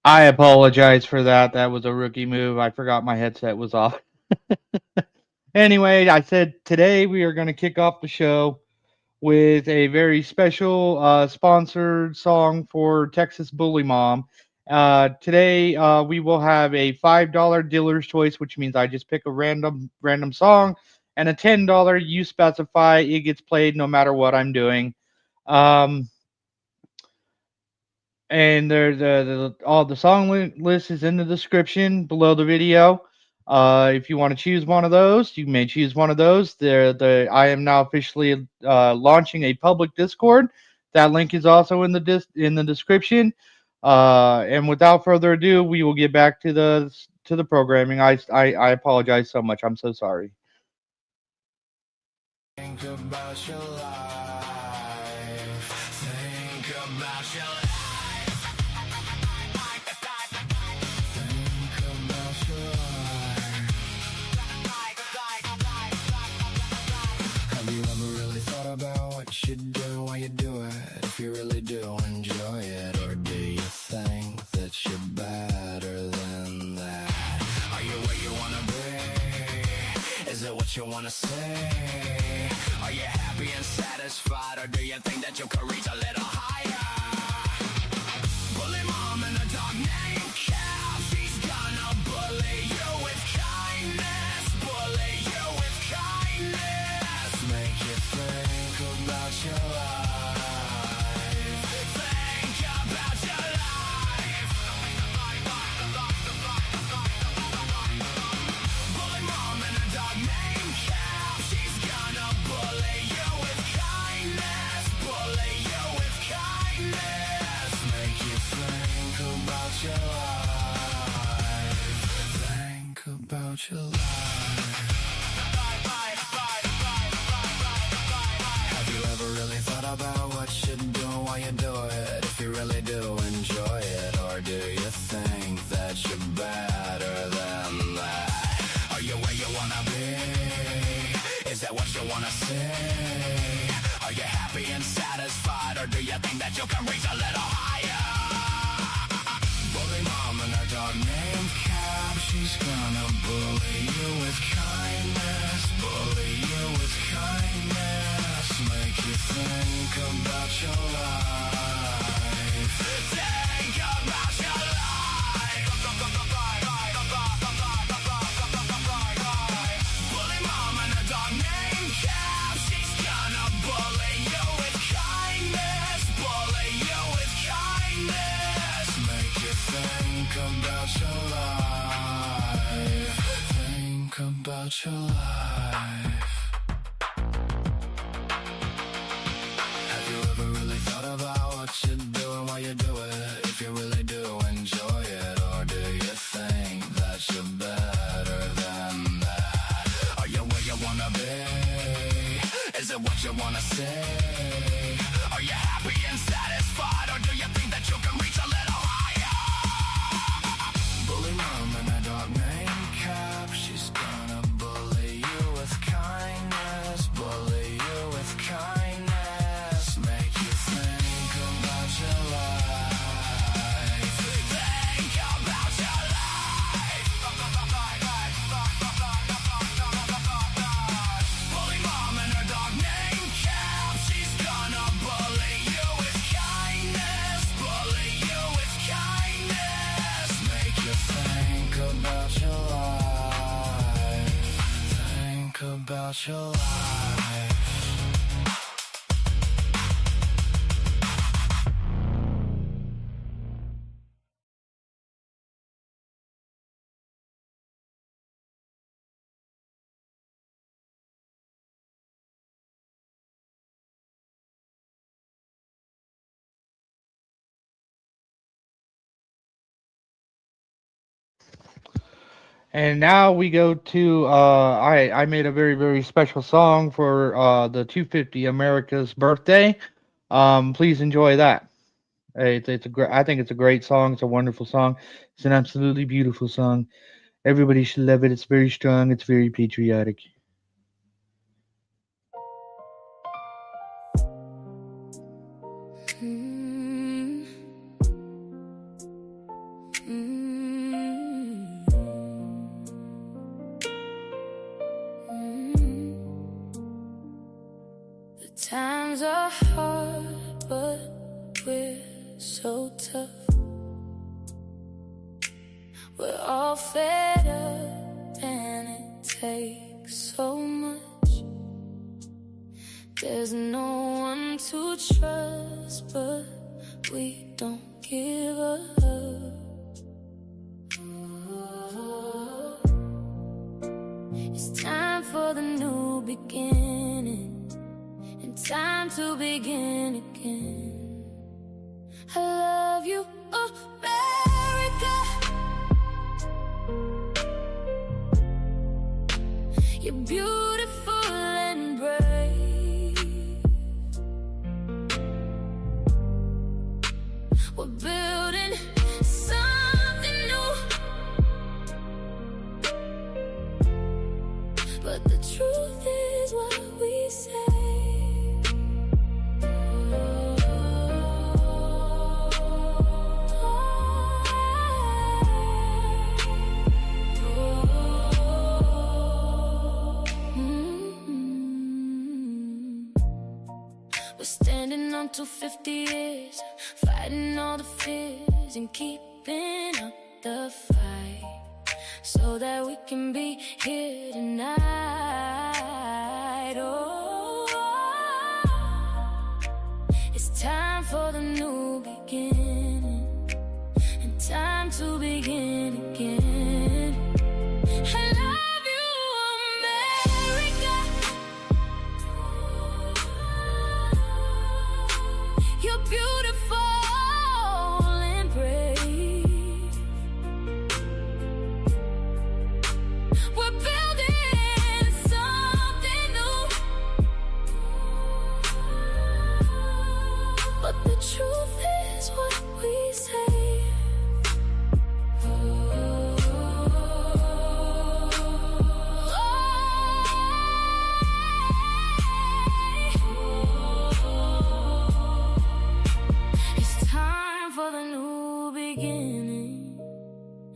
I apologize for that. That was a rookie move. I forgot my headset was off. Anyway, I said today we are going to kick off the show with a very special sponsored song for Texas Bully Mom. Today we will have a $5 dealer's choice, which means I just pick a random song, and a $10 you specify. It gets played no matter what I'm doing. Um, and all the song list is in the description below the video. If you want to choose one of those, you may choose one of those. I am now officially launching a public Discord. That link is also in the description. And without further ado, we will get back to the programming. I apologize so much. I'm so sorry. Think about your life. Think about your life. Think about your life. Have you ever really thought about what you do, why you do it? If you really do enjoy it, or do you think that you're better than that? Are you where you wanna be? Is it what you wanna say? Are you happy and satisfied, or do you think that you could reach a little higher? Bully mom in a dog named Cap, she's gonna bully you with kindness. Bully you with kindness. Make you think about your life. Think about your life. Bully mom in a dog named Cap, she's gonna bully you with kindness. Bully you with kindness. Make you think about your life. Think about your life. Have you ever really thought about what you do, why you do it? If you really do enjoy it, or do you think that you're better than that? Are you where you wanna be? Is that what you wanna see? Are you happy and satisfied, or do you think that you can reach a little higher? Bully mom and her dog named Cap, she's gonna bully you with kindness. Bully you with kindness. Make you think about your life. Think about your life. Bully mom and her dog named Cap, she's gonna bully you with kindness. Bully you with kindness. Make you think about your life. Think about your life. Have you ever really thought about what you do and why you do it? If you really do enjoy it, or do you think that you're better than that? Are you where you wanna be? Is it what you wanna say? Are you happy and satisfied, or do you think that you can reach a little higher? Bully mom and a dog named Cap, she's gonna bully you with kindness. Bully you with kindness. Make you think about your life. Think about your life. Bully mom and her dog named Cap, she's gonna bully you with kindness. Bully you with kindness. Make you think about your life. Think about your life. And now we go to I made a very special song for the 250 America's birthday. Please enjoy that. It's a great. I think it's a great song. It's a wonderful song. It's an absolutely beautiful song. Everybody should love it. It's very strong. It's very patriotic. The times are hard, but we're so tough. We're all fed up and it takes so much. There's no one to trust, but we don't give up. It's time for the new beginning and time to begin again. I love you, America. You're beautiful and brave. We're building something new, but the truth is what we say. We're standing on 250 years, fighting all the fears and keeping up the fight, so that we can be here tonight. Oh, it's time for the new beginning and time to begin again. I love you, America. You're beautiful and brave. We're building something new, but the truth is what we say. It's time for the new beginning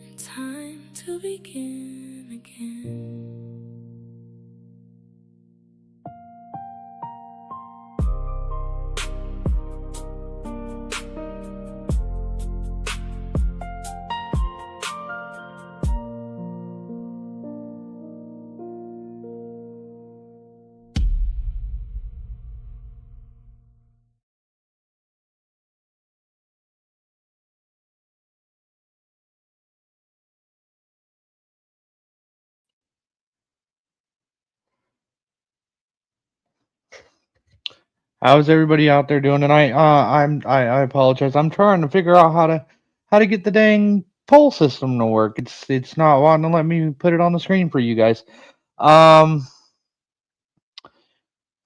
and time to begin again. How's everybody out there doing tonight? I apologize. I'm trying to figure out how to get the dang poll system to work. It's not wanting to let me put it on the screen for you guys. Um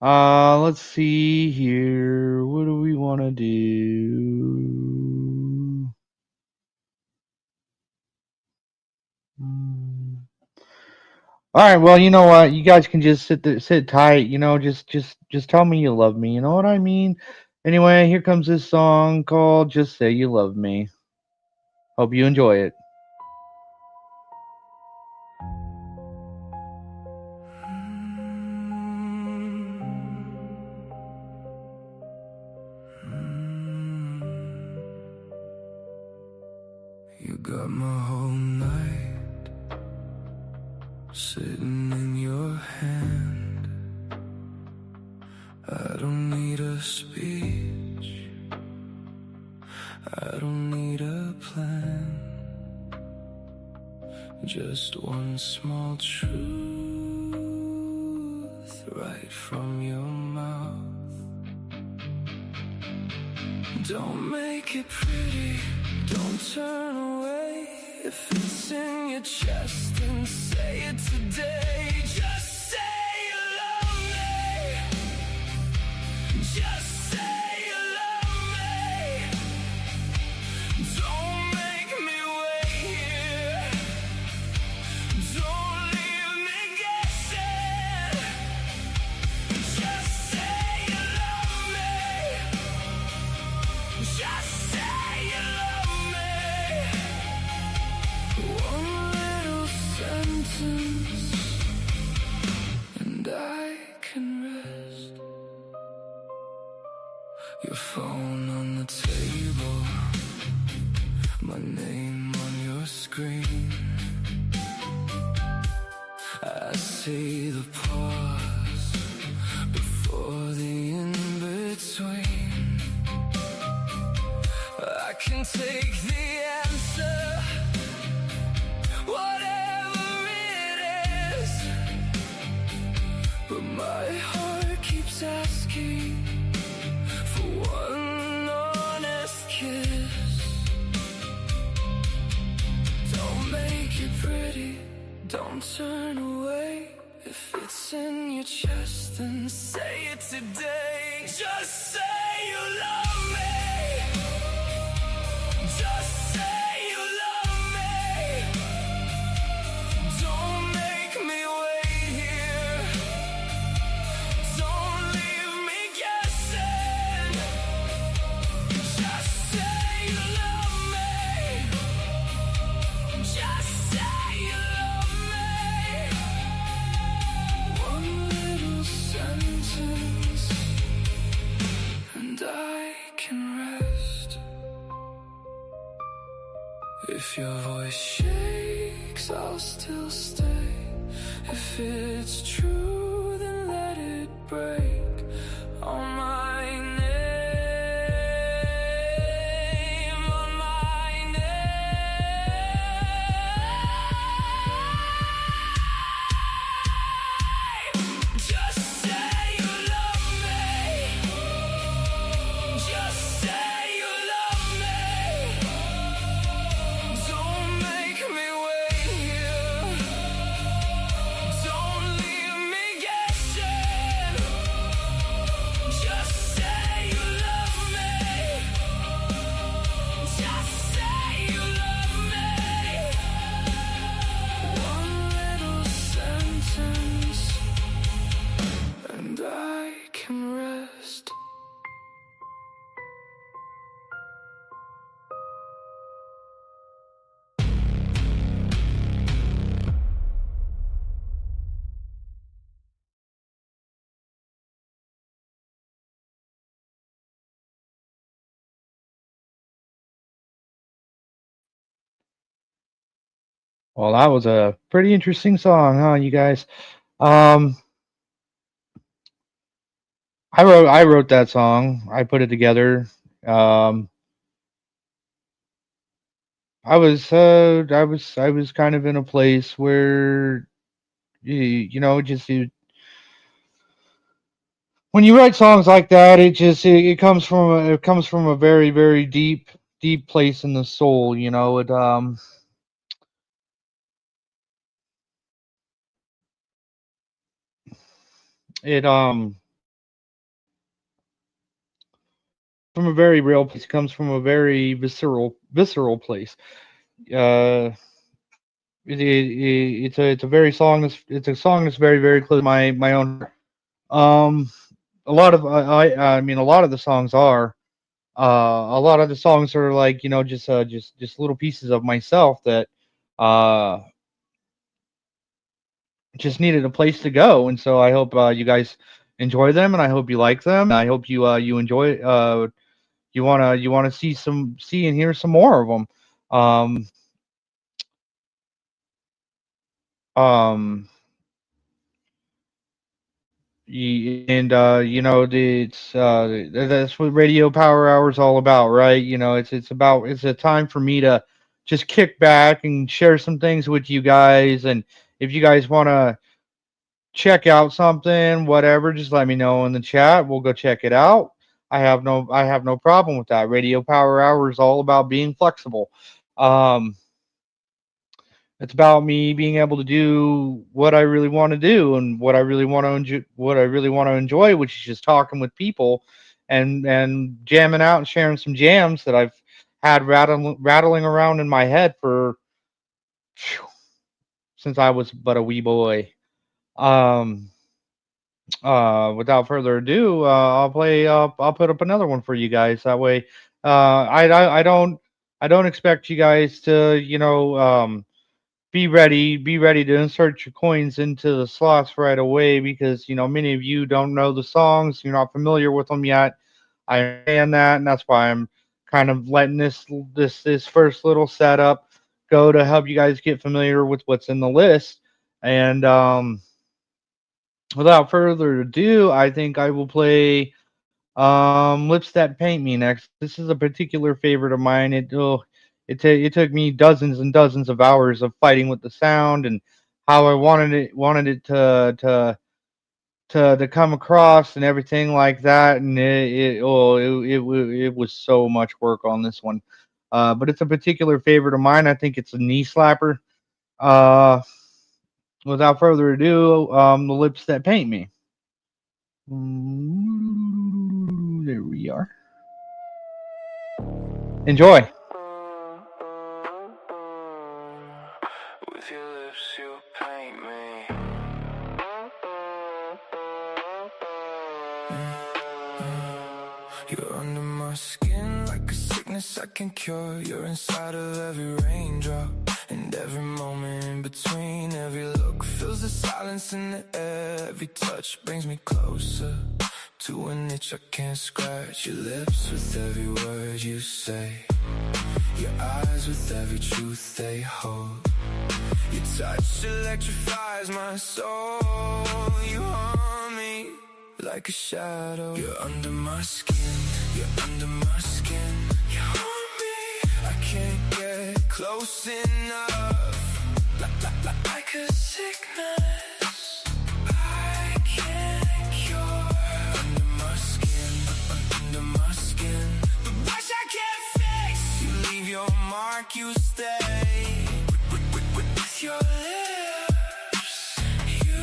let's see here. What do we want to do? All right, well, you know what? You guys can just sit tight, just tell me you love me. You know what I mean? Anyway, here comes this song called Just Say You Love Me. Hope you enjoy it. You got my whole night sitting in your hand. I don't need a speech, I don't need a plan. Just one small truth right from your mouth. Don't make it pretty, don't turn away. If it's in your chest, then say it today. Just say you love me. Just say you love me. Don't make me wait here. Don't leave me guessing. Just say you love me. Just say you love me. phone on the table, my name on your screen. I see the pause before the in-between. I can take the answer, whatever it is, but my heart keeps asking for one honest kiss. Don't make it pretty, don't turn away. If it's in your chest, then say it today. Just say you love me. Just say you love me. Don't make me wait here. Don't leave me guessing. Just say you love me. Just say you love me. One little sentence, and I can rest. If your voice shakes, I'll still stay. If it's true, then let it break on my name, on my name. Just say you love me. Just say you love me. Don't make me wait here. Don't leave me guessing. Just say you love me. Just say you love me. One little sentence, and I can rest. Well, that was a pretty interesting song, huh, you guys? Um, I wrote that song. I put it together. Um, I was kind of in a place where just when you write songs like that, it comes from a very very deep place in the soul. It from a very real place. It comes from a very visceral place. Uh, it's a song that's very very close to my own heart. Um, a lot of I mean a lot of the songs are. A lot of the songs are like just little pieces of myself that uh just needed a place to go, and so I hope you guys enjoy them, and I hope you like them. I hope you enjoy. You wanna see and hear some more of them. Um, um, and that's what Radio Power Hour is all about, right? It's a time for me to just kick back and share some things with you guys, and if you guys wanna check out something, whatever, just let me know in the chat. We'll go check it out. I have no problem with that. Radio Power Hour is all about being flexible. Um, it's about me being able to do what I really want to do and what I really want to enjoy, which is just talking with people and jamming out and sharing some jams that I've had rattling around in my head for phew, since I was but a wee boy. Um, Without further ado, I'll put up another one for you guys. That way, I don't expect you guys to be ready to insert your coins into the slots right away because many of you don't know the songs, you're not familiar with them yet. I understand that, and that's why I'm kind of letting this first little setup go to help you guys get familiar with what's in the list. And without further ado, I think I will play Lips That Paint Me next. This is a particular favorite of mine. It took me dozens and dozens of hours of fighting with the sound and how I wanted it to come across and everything like that. And it was so much work on this one. But it's a particular favorite of mine. I think it's a knee slapper. Uh, Without further ado, the Lips That Paint Me. There we are. Enjoy. With your lips you paint me. You're under my skin like a sickness I can cure. You're inside of every raindrop and every moment in between. Every look fills the silence in the air. Every touch brings me closer to an itch I can't scratch. Your lips with every word you say. Your eyes with every truth they hold. Your touch electrifies my soul. You haunt me like a shadow. You're under my skin. You're under my skin. You haunt me. I can't get close enough. Like a sickness I can't cure. Under my skin. Under my skin. The price I can't fix. You leave your mark. You stay with your lips. You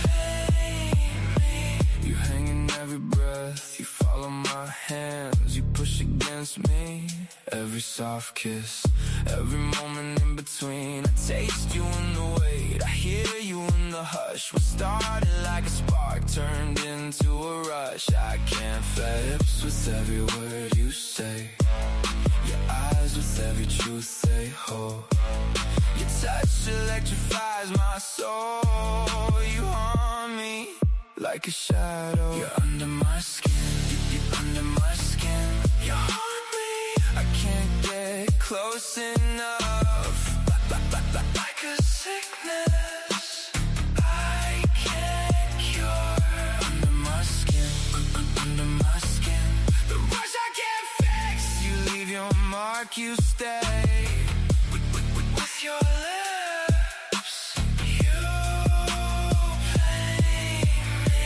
paint me. You hang in every breath. You follow my hands. You push against me. Every soft kiss. Every moment in between. I taste you in the wait. I hear you in the hush. What started like a spark turned into a rush. I can't lips with every word you say. Your eyes with every truth they hold. Your touch electrifies my soul. You haunt me like a shadow. You're under my skin. You're under my skin. You haunt me. I can't get close enough. Like a sickness I can't cure. Under my skin. Under my skin. The rush I can't fix. You leave your mark. You stay with your lips. You paint me.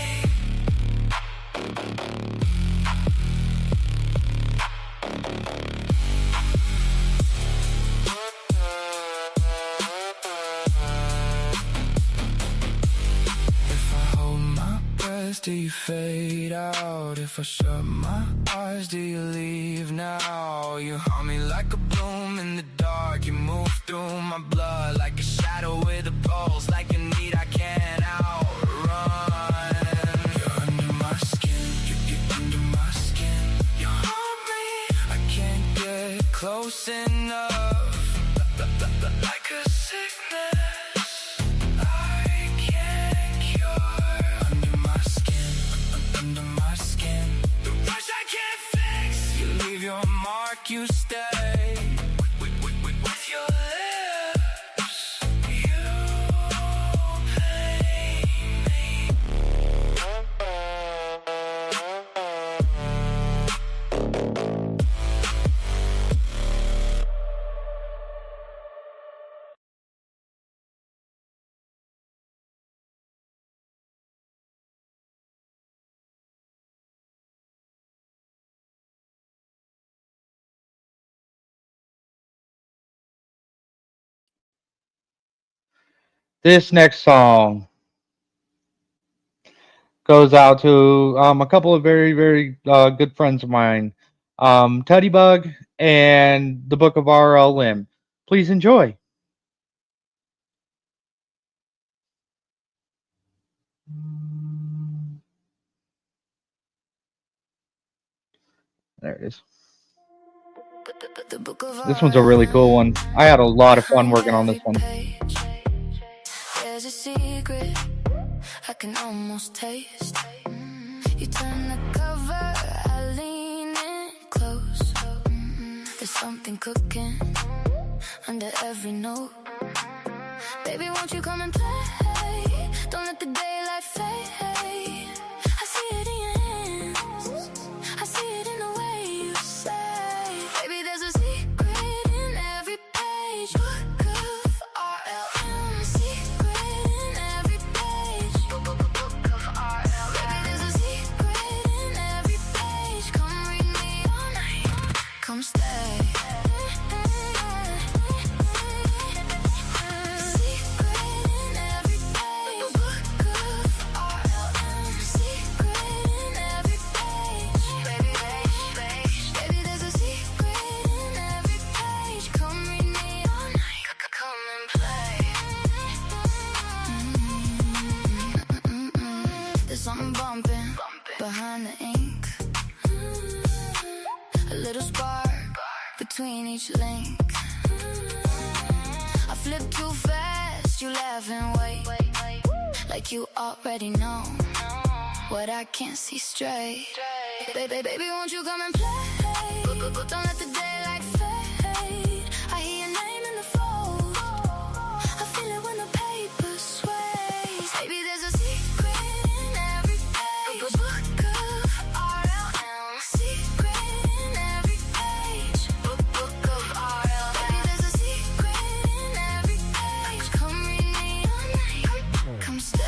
If I hold my breath, do you fade out? If I shut my eyes, do you leave now? You haunt me like a bloom in the dark. You move through my blood like a shadow with a pulse. Like a need I can't outrun. You're under my skin. You're under my skin. You haunt me. I can't get close enough. Like a sickness I can't cure. Under my skin. Under my skin. The rush I can't fix. You leave your mark. You stay with your lips. You paint me. This next song goes out to a couple of very good friends of mine, Teddy Bug and the Book of R.L. Lim. Please enjoy. There it is. This one's a really cool one. I had a lot of fun working on this one. There's a secret I can almost taste. You turn the cover something cooking under every note. Baby, won't you come and play? Don't let the daylight fade. I see it in your hands, I see it in the way you say. Baby, there's a secret in every page. Book of RLM. Secret in every page. Book of RLM. Baby, there's a secret in every page. Come read me all night. Come stay. Something bumping behind the ink. A little spark between each link. I flip too fast, you laugh and wait, like you already know what I can't see straight. Baby, won't you come and play? Don't let the daylight fade. I hear your name in the fold. I feel it when the paper sways. Baby, there's a secret in every page. Book of RLM. Secret in every page. Book of RLM. Baby, there's a secret in every page. Come read me all night. Come stay.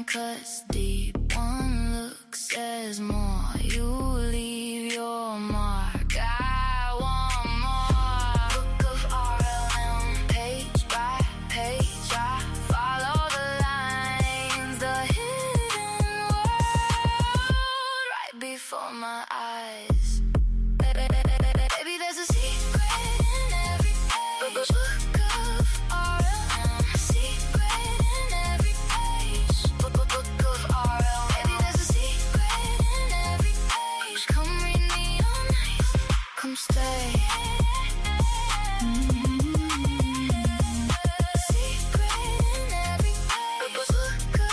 Cuts deep, one look says more. You leave your mark, I want more. Book of RLM, page by page, I follow the lines, the hidden world right before my eyes. Baby, there's a secret in every page. Book of RLM, secret in every page. Book of RLM. Baby, there's a secret in every page. Come read me all night. Come stay. Secret in every page. Book of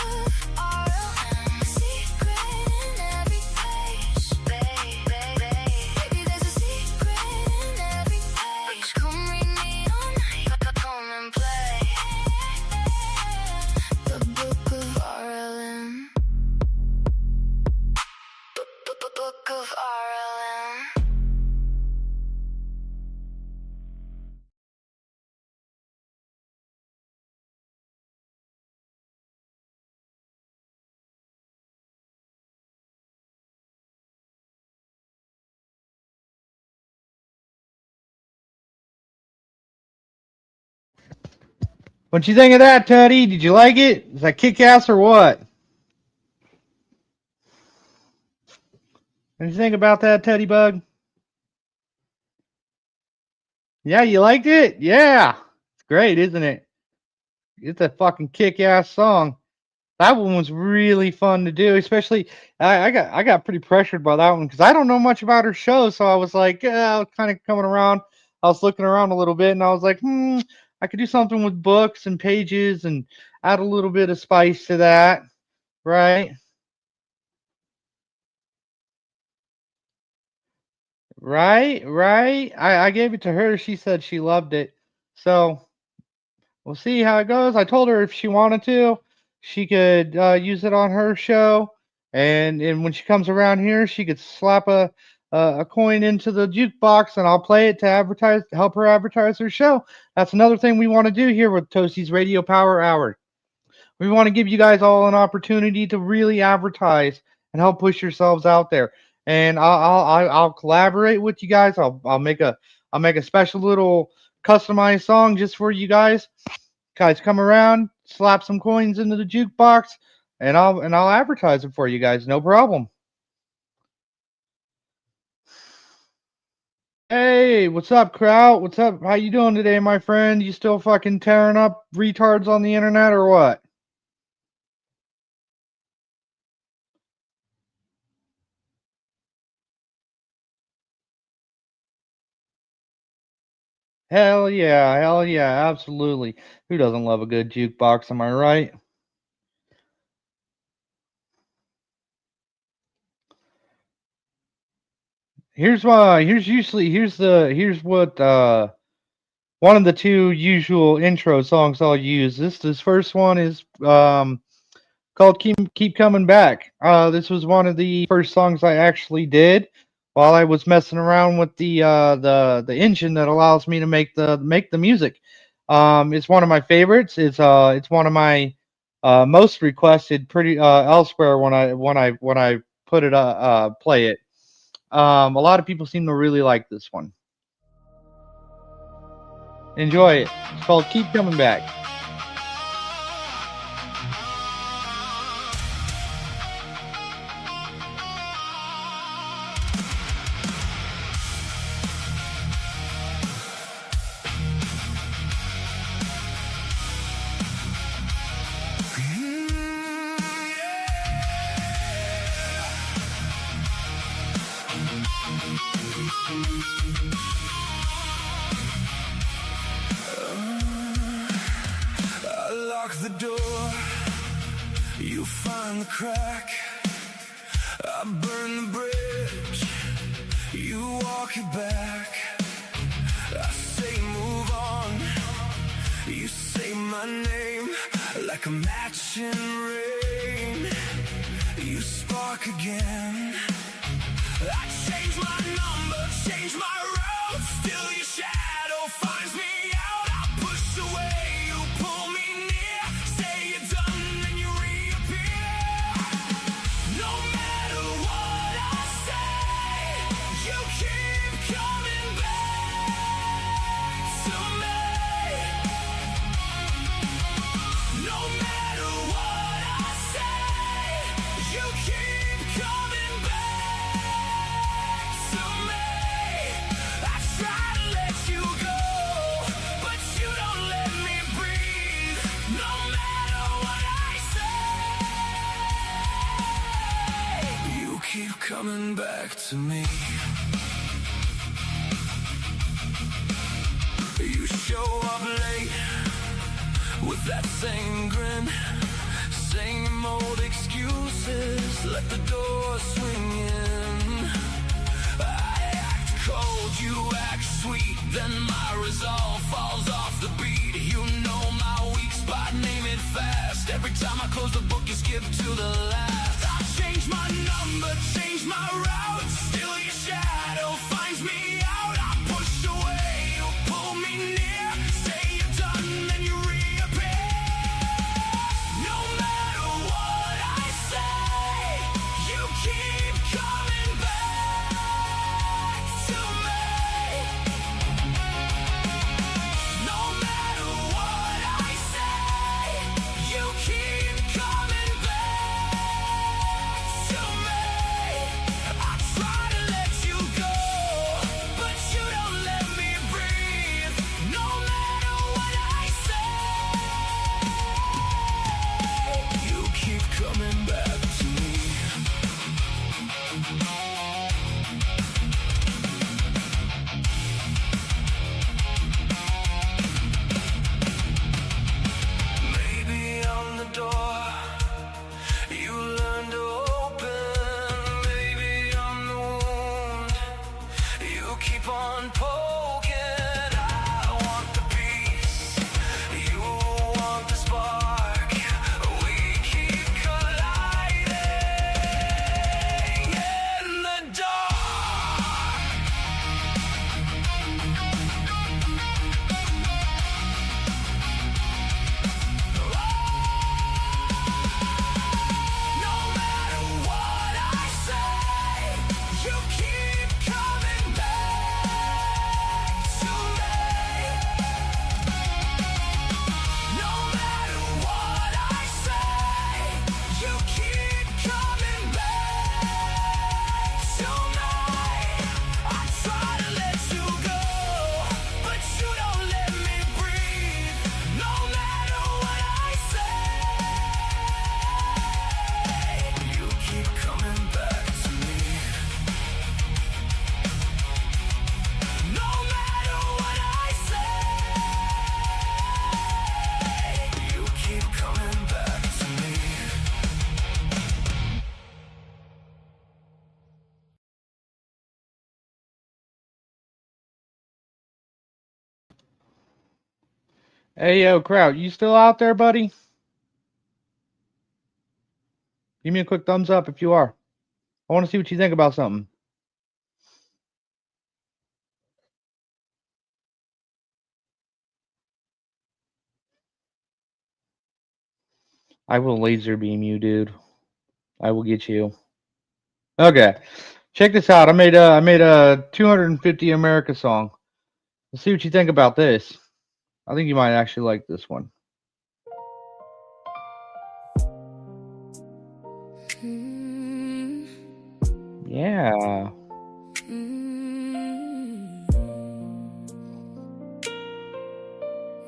RLM. Secret in every page. Baby, there's a secret in every page. Come read me all night. Come and play. The Book of RLM. Book of RLM. What you think of that, Teddy? Did you like it? Is that kick ass or what? What do you think about that, Teddy Bug? Yeah, you liked it? Yeah. It's great, isn't it? It's a fucking kick ass song. That one was really fun to do, especially I got pretty pressured by that one because I don't know much about her show, so I was like, I was kind of coming around. I was looking around a little bit, and I was like, I could do something with books and pages and add a little bit of spice to that, right? Right. I gave it to her. She said she loved it, so we'll see how it goes. I told her if she wanted to, she could use it on her show, and when she comes around here, she could slap a coin into the jukebox, and I'll play it to advertise, help her advertise her show. That's another thing we want to do here with Toasty's Radio Power Hour. We want to give you guys all an opportunity to really advertise and help push yourselves out there. And I'll collaborate with you guys. I'll make a special little customized song just for you guys. Guys, come around, slap some coins into the jukebox, and I'll advertise it for you guys. No problem. Hey, what's up, Kraut? What's up? How you doing today, my friend? You still fucking tearing up retards on the internet or what? Hell yeah, absolutely. Who doesn't love a good jukebox, am I right? Here's what one of the two usual intro songs I'll use. This first one is called Keep Coming Back. This was one of the first songs I actually did while I was messing around with the engine that allows me to make the music. It's one of my favorites. It's one of my most requested pretty elsewhere when I put it play it. A lot of people seem to really like this one. Enjoy it. It's called Keep Coming Back. Lock the door, you find the crack, I burn the bridge, you walk it back, I say move on, you say my name, like a match in rain, you spark again, I change my number, change my route, still your shadow finds me out, I push away, you pull me near, say you're done and you reappear. No matter what I say, you keep coming back to me. No matter what I say, you keep coming back to me. I try to let you go, but you don't let me breathe. No matter what I say, you keep coming back to me. You show up late with that same grin, same old excuses, let the door swing in. I act cold, you act sweet, then my resolve falls off the beat. You know my weak spot, name it fast. Every time I close the book, you skip to the last. I change my number, change my route, still your shadow finds me out. I push away, you pull me near, say you're done, then you reappear. No matter what I say, you keep coming back to me. No matter what I say, you keep coming back to me. I try to let Hey, yo, Kraut, you still out there, buddy? Give me a quick thumbs up if you are. I want to see what you think about something. I will laser beam you, dude. I will get you. Okay, check this out. I made a 250 America song. Let's see what you think about this. I think you might actually like this one. Mm, Yeah. mm,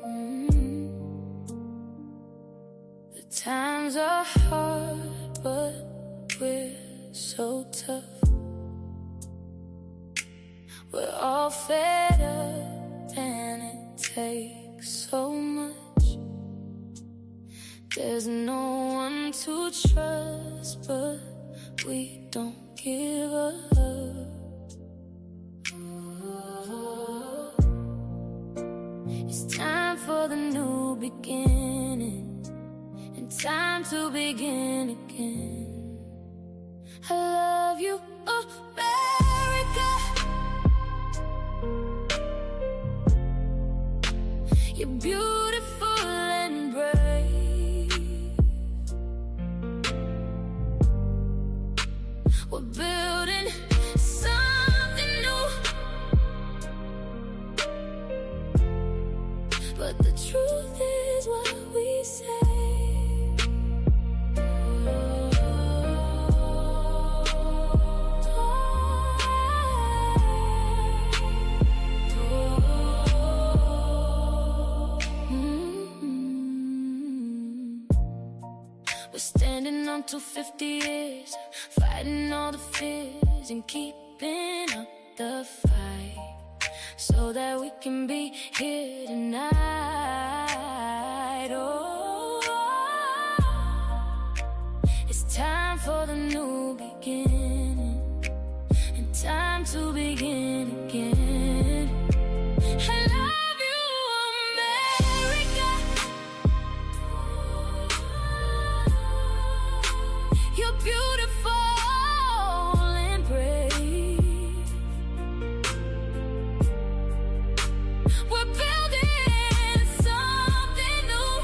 mm. The times are hard, but we're so tough. We're all fed up, and it takes so much. There's no one to trust, but we don't give up. It's time for the new beginning, and time to begin again. I love you, America. You're beautiful and brave. We're building something new, but the truth is what we say. We're standing on 250 years, fighting all the fears and keeping up the fight, so that we can be here tonight. Oh, it's time for the new beginning, and time to begin again. I love you, America. You're beautiful and brave. We're building something new,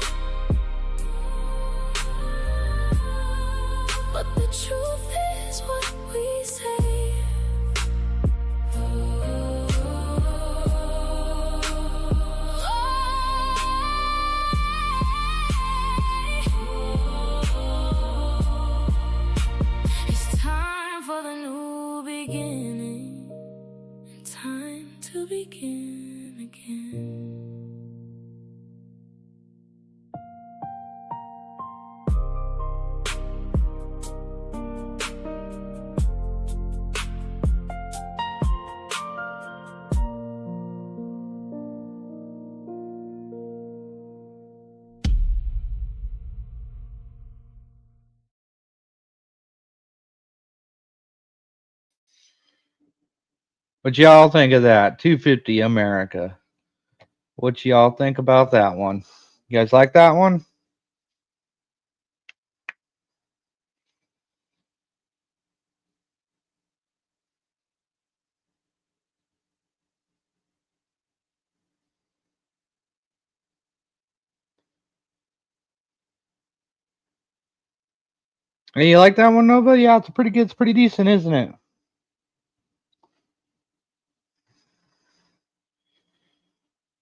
but the truth is what we say. It's time for the new beginning, and time to begin again. What y'all think of that? 250 America. What y'all think about that one? You guys like that one? Hey, you like that one, Nova? Yeah, it's pretty good. It's pretty decent, isn't it?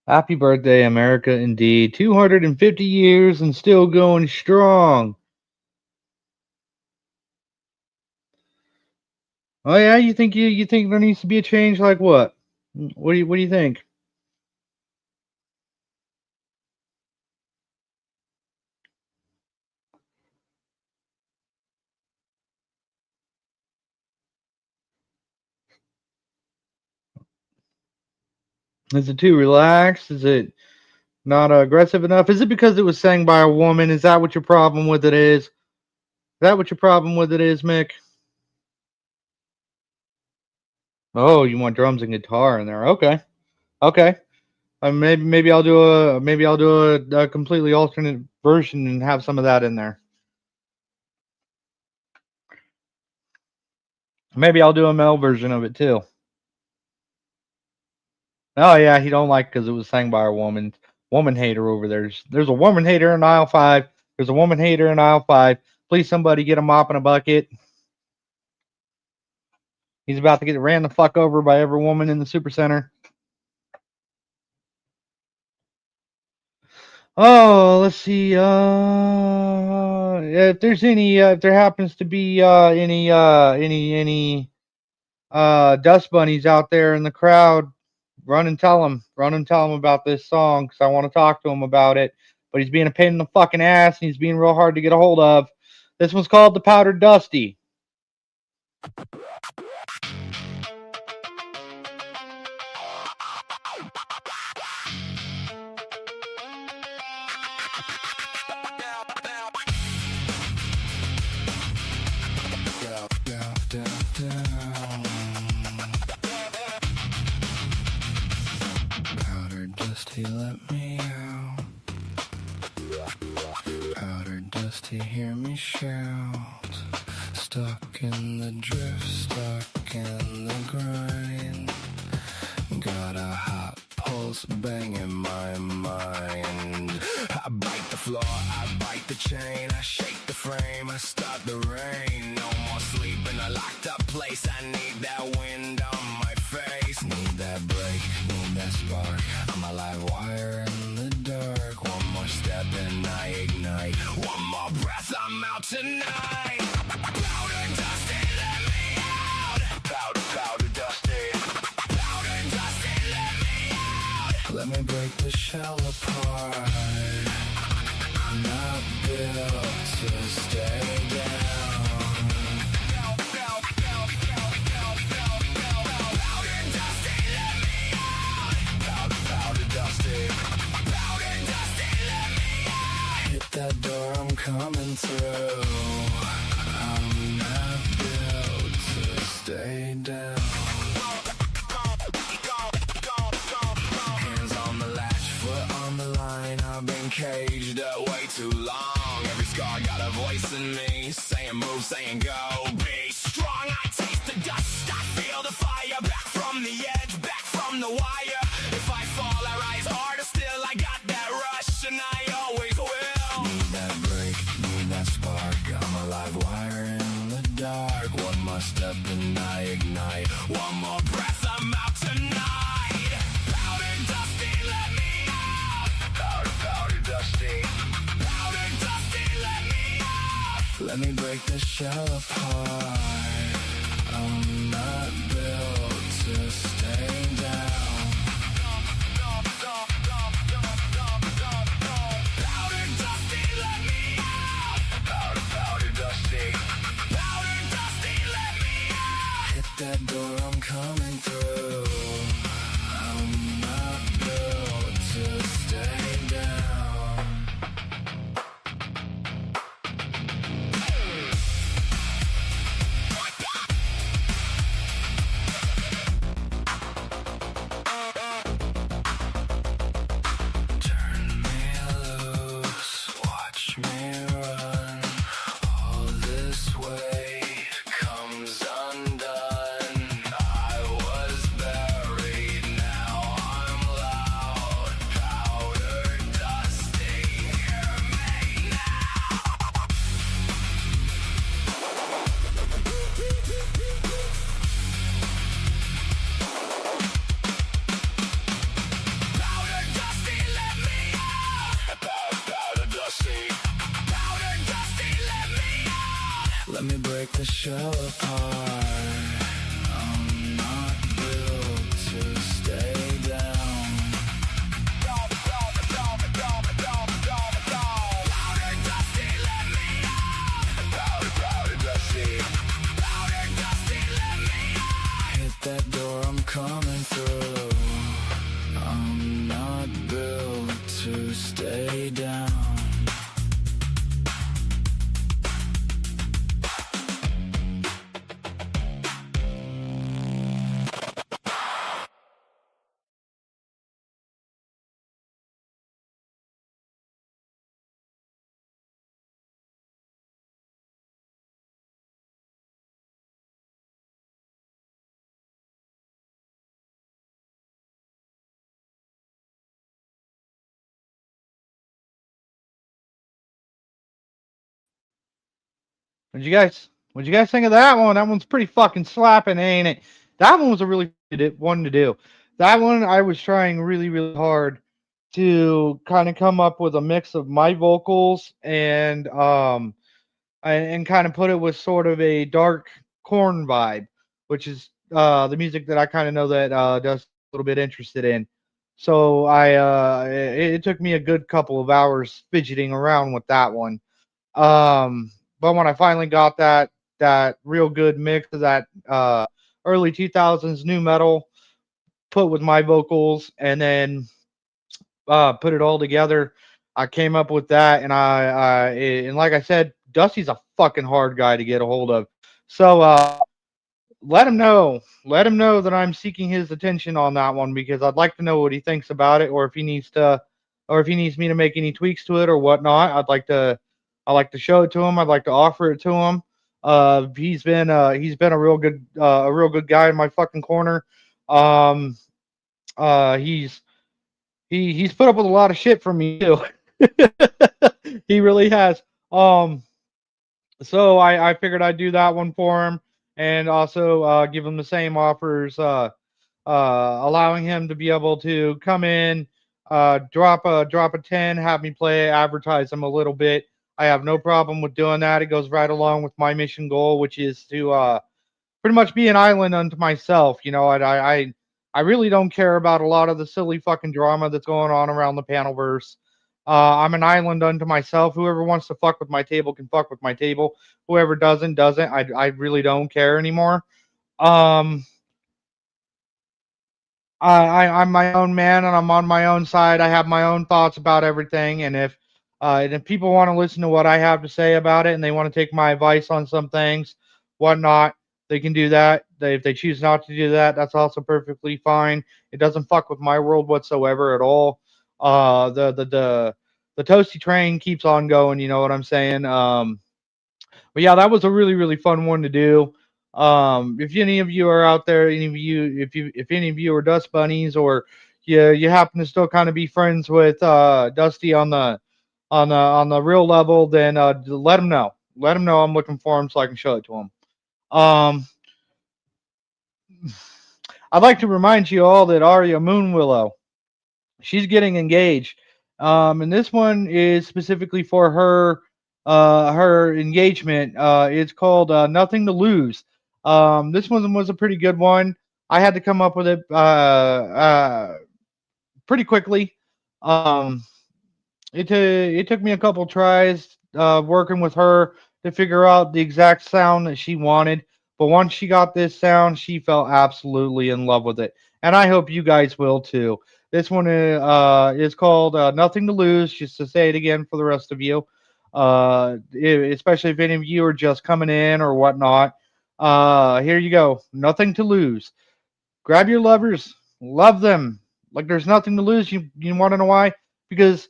Happy birthday, America, indeed. 250 years and still going strong. Oh yeah, you think there needs to be a change? Like what? What do you think? Is it too relaxed? Is it not aggressive enough? Is it because it was sang by a woman? Is that what your problem with it is? Is that what your problem with it is, Mick? Oh, you want drums and guitar in there? Okay, okay. Maybe I'll do a completely alternate version and have some of that in there. Maybe I'll do a male version of it too. Oh yeah, he don't like because it was sang by a woman. Woman hater over there. There's a woman hater in aisle 5. There's a woman hater in aisle 5. Please somebody get a mop and a bucket. He's about to get ran the fuck over by every woman in the supercenter. Oh, let's see. If there's any, if there happens to be any dust bunnies out there in the crowd, run and tell them. Run and tell them about this song because I want to talk to him about it. But he's being a pain in the fucking ass and he's being real hard to get a hold of. This one's called the Powdered Dusty. Powdered Dusty, let me out. Powdered Dusty, hear me shout. Stuck in the drift, stuck in the grind. Got a hot pulse banging my mind. I bite the floor, I bite the chain, I shake the frame, I start the rain. No more sleeping, a locked up place. I need that wind on my face. Need that break, need that spark. I'm a live wire in the dark. One more step and I ignite. One more breath, I'm out tonight. Powder Dusty, let me out. Powder Dusty. Powder Dusty, let me out. Let me break the shell apart. I'm not built to stay down. Powder Dusty, let me out. Powder Dusty. Powder Dusty, let me out. Hit that door, I'm coming through. I'm not built to stay down. Hands on the latch, foot on the line. I've been caged up way too long. Every scar got a voice in me, saying move, saying go. Be strong, I taste the dust, I feel the fire. Back from the edge, back from the wire. If I fall, I rise harder still. I got that rush and I always will. Need that break, need that spark. I'm a live wire in the dark. One more step and I ignite. One more breath, I'm out tonight. Powder Dusty, let me out. Powder Dusty. Powder Dusty, let me out. Let me break the shell apart. I'm not built to stay down. Powder Dusty, let me out. Powder Dusty. Powder Dusty, let me out. Hit that door, I'm coming through. I'm not built to stay down. Turn me loose, watch me run. All this weight comes undone. I was buried, now I'm loud. Powder Dusty, hear me now. Powder Dusty, let me out. Powder Dusty. Powder Dusty, let me out. Let me break the shell apart. I'm not built to stay down. Powder Dusty, let me out. Powder Dusty. Powder Dusty, let me out. Hit that door, I'm coming through. I'm not built to stay down. What'd you guys think of that one? That one's pretty fucking slapping, ain't it? That one was a really one to do. That one I was trying really hard to kind of come up with a mix of my vocals and kind of put it with sort of a dark corn vibe, which is the music that I kind of know that does a little bit interested in. So it took me a good couple of hours fidgeting around with that one. But when I finally got that real good mix of that early 2000s new metal put with my vocals and then put it all together, I came up with that, and like I said, Dusty's a fucking hard guy to get a hold of. So let him know that I'm seeking his attention on that one because I'd like to know what he thinks about it, or if he needs to, or if he needs me to make any tweaks to it or whatnot. I like to show it to him. I'd like to offer it to him. He's been a real good guy in my fucking corner. Um, he's he's put up with a lot of shit from me too. He really has. So I figured I'd do that one for him, and also give him the same offers, allowing him to be able to come in, drop a 10, have me play, advertise him a little bit. I have no problem with doing that. It goes right along with my mission goal, which is to pretty much be an island unto myself. You know, I really don't care about a lot of the silly fucking drama that's going on around the panelverse. I'm an island unto myself. Whoever wants to fuck with my table can fuck with my table. Whoever doesn't. I really don't care anymore. Um, I'm my own man and I'm on my own side. I have my own thoughts about everything. And if people want to listen to what I have to say about it and they want to take my advice on some things, whatnot, they can do that. If they choose not to do that, that's also perfectly fine. It doesn't fuck with my world whatsoever at all. The toasty train keeps on going. You know what I'm saying? But yeah, that was a really fun one to do. If any of you are out there, if any of you are dust bunnies, or you happen to still kind of be friends with Dusty on the real level, then let him know. Let him know I'm looking for him so I can show it to him. Um, I'd like to remind you all that Aria Moonwillow, she's getting engaged. And this one is specifically for her engagement. It's called Nothing to Lose. This one was a pretty good one. I had to come up with it pretty quickly. Um, it took me a couple tries working with her to figure out the exact sound that she wanted. But once she got this sound, she fell absolutely in love with it, and I hope you guys will too. This one is called Nothing to Lose. Just to say it again for the rest of you, especially if any of you are just coming in or whatnot. Here you go. Nothing to lose. Grab your lovers, love them like there's nothing to lose. You want to know why? Because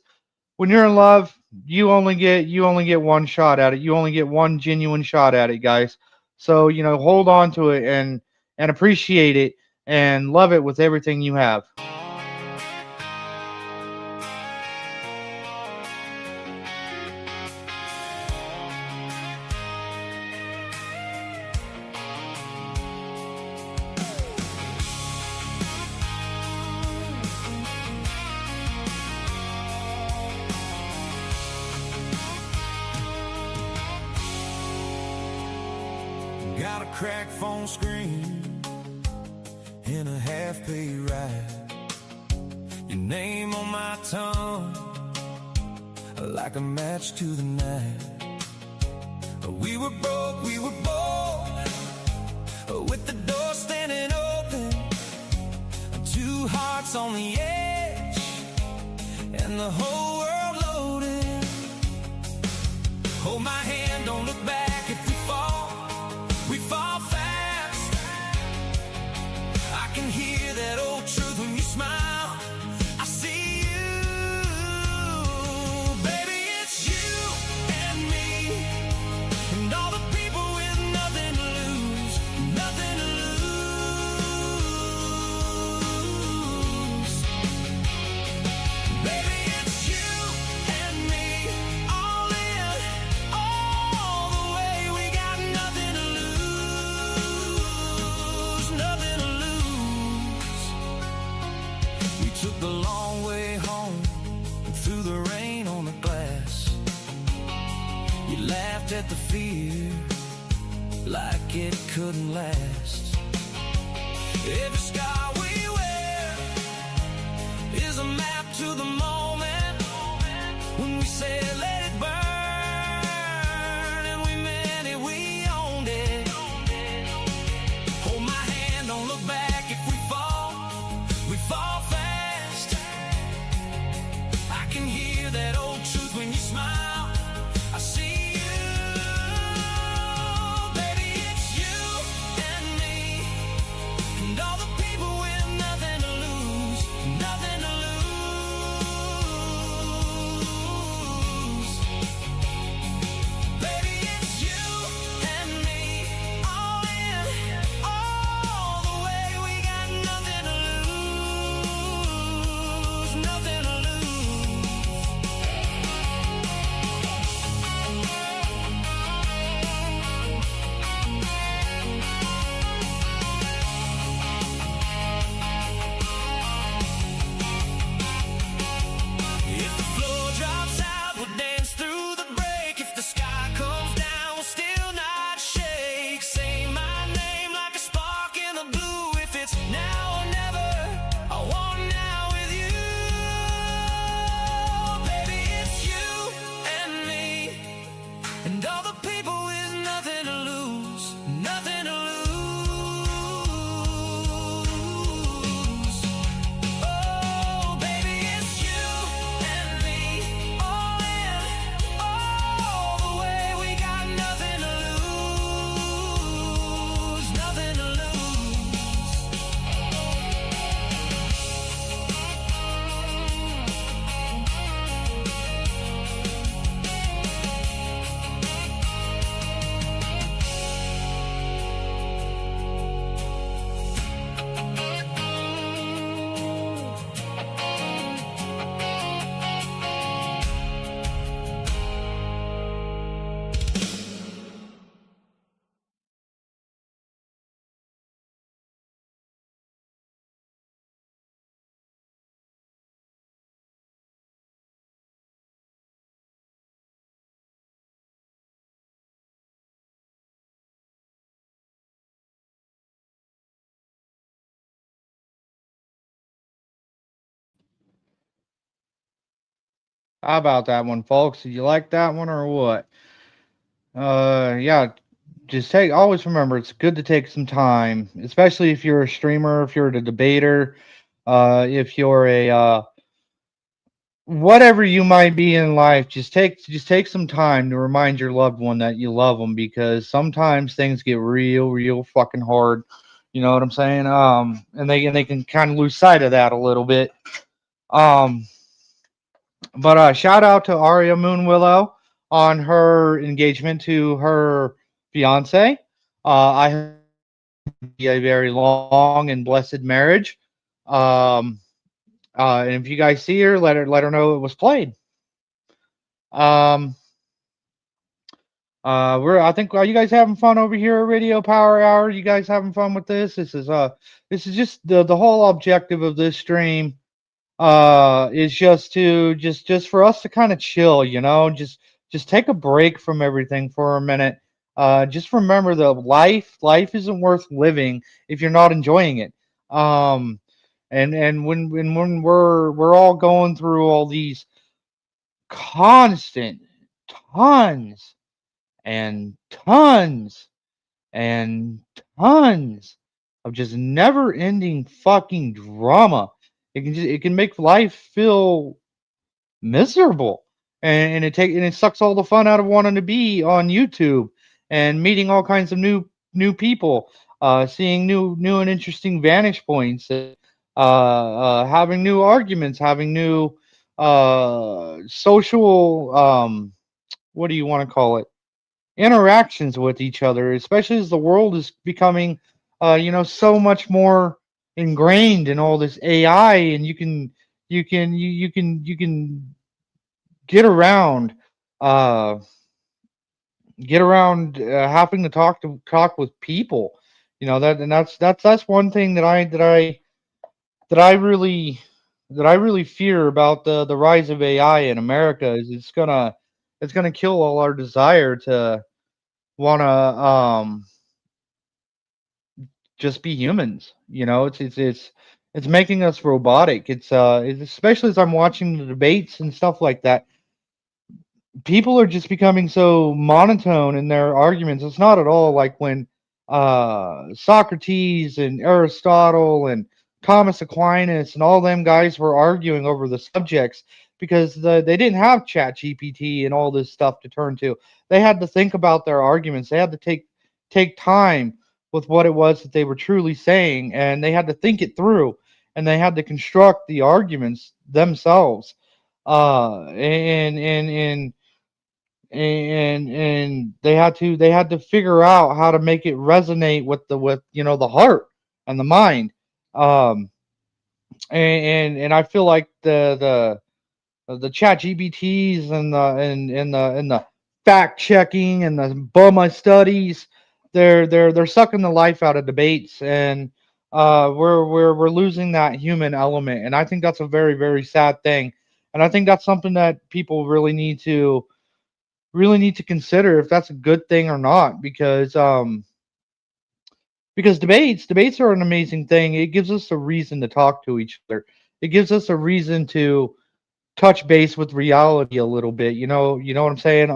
when you're in love, you only get one shot at it. You only get one genuine shot at it, guys. So hold on to it and appreciate it and love it with everything you have. Got a cracked phone screen in a half-pay ride. Your name on my tongue, like a match to the night. We were broke, we were bold, with the door standing open, two hearts on the edge, and the whole world loaded. Hold my hand, don't look back. If we fall, we fall fast. I can hear that old truth when you smile. I see you, baby, it's you and me, and all the people with nothing to lose, nothing to lose. Baby, it's you and me, all in, all the way. at the fear like it couldn't last. Every scar we wear is a map to the moment when we say let it burn, and we meant it, we owned it. Hold my hand, don't look back. If we fall fast. I can hear that old truth when you smile. I see you, baby, it's you and me, and all the people with nothing to lose, nothing to lose. Baby, it's you and me, all in, all the way. We got nothing to lose, nothing to lose. If the floor drops out, we'll dance through the break. If the sky comes down, we'll still not shake. Say my name like a spark in the blue. If it's now or never, I want now with you. Baby, it's you and me, and all the people with nothing to lose, nothing to lose. Oh, baby, it's you and me, all in, all the way. We got nothing to lose, nothing to lose. How about that one, folks? Did you like that one or what? Yeah, just take always remember it's good to take some time, especially if you're a streamer, if you're a debater, if you're a whatever you might be in life, just take some time to remind your loved one that you love them, because sometimes things get real fucking hard. You know what I'm saying? And they can kind of lose sight of that a little bit. Um, but shout out to Aria Moonwillow on her engagement to her fiance. I hope it be a very long and blessed marriage. Um, and if you guys see her, let her know it was played. Um, I think, are you guys having fun over here at Radio Power Hour? You guys having fun with this? This is just the whole objective of this stream is just to just for us to kind of chill, just take a break from everything for a minute. Just remember that life isn't worth living if you're not enjoying it. Um, and when we're all going through all these constant tons and tons and tons of just never ending fucking drama. It can make life feel miserable, and it sucks all the fun out of wanting to be on YouTube and meeting all kinds of new people, seeing new and interesting vantage points, having new arguments, having new social, what do you want to call it, interactions with each other, especially as the world is becoming, so much more ingrained in all this AI, and you can get around, uh, having to talk with people, that's one thing that I really fear about the rise of AI in America, is it's gonna kill all our desire want to just be humans. It's making us robotic. It's especially as I'm watching the debates and stuff like that. People are just becoming so monotone in their arguments. It's not at all like when Socrates and Aristotle and Thomas Aquinas and all them guys were arguing over the subjects because they didn't have Chat GPT and all this stuff to turn to. They had to think about their arguments. They had to take time with what it was that they were truly saying, and they had to think it through, and they had to construct the arguments themselves. And they had to figure out how to make it resonate with the heart and the mind. Um and I feel like the chat GBTs and the fact checking and the buma studies, they're sucking the life out of debates, and we're losing that human element, and I think that's a very, very sad thing, and I think that's something that people really need to consider if that's a good thing or not, because debates are an amazing thing. It gives us a reason to talk to each other. It gives us a reason to touch base with reality a little bit. You know what I'm saying?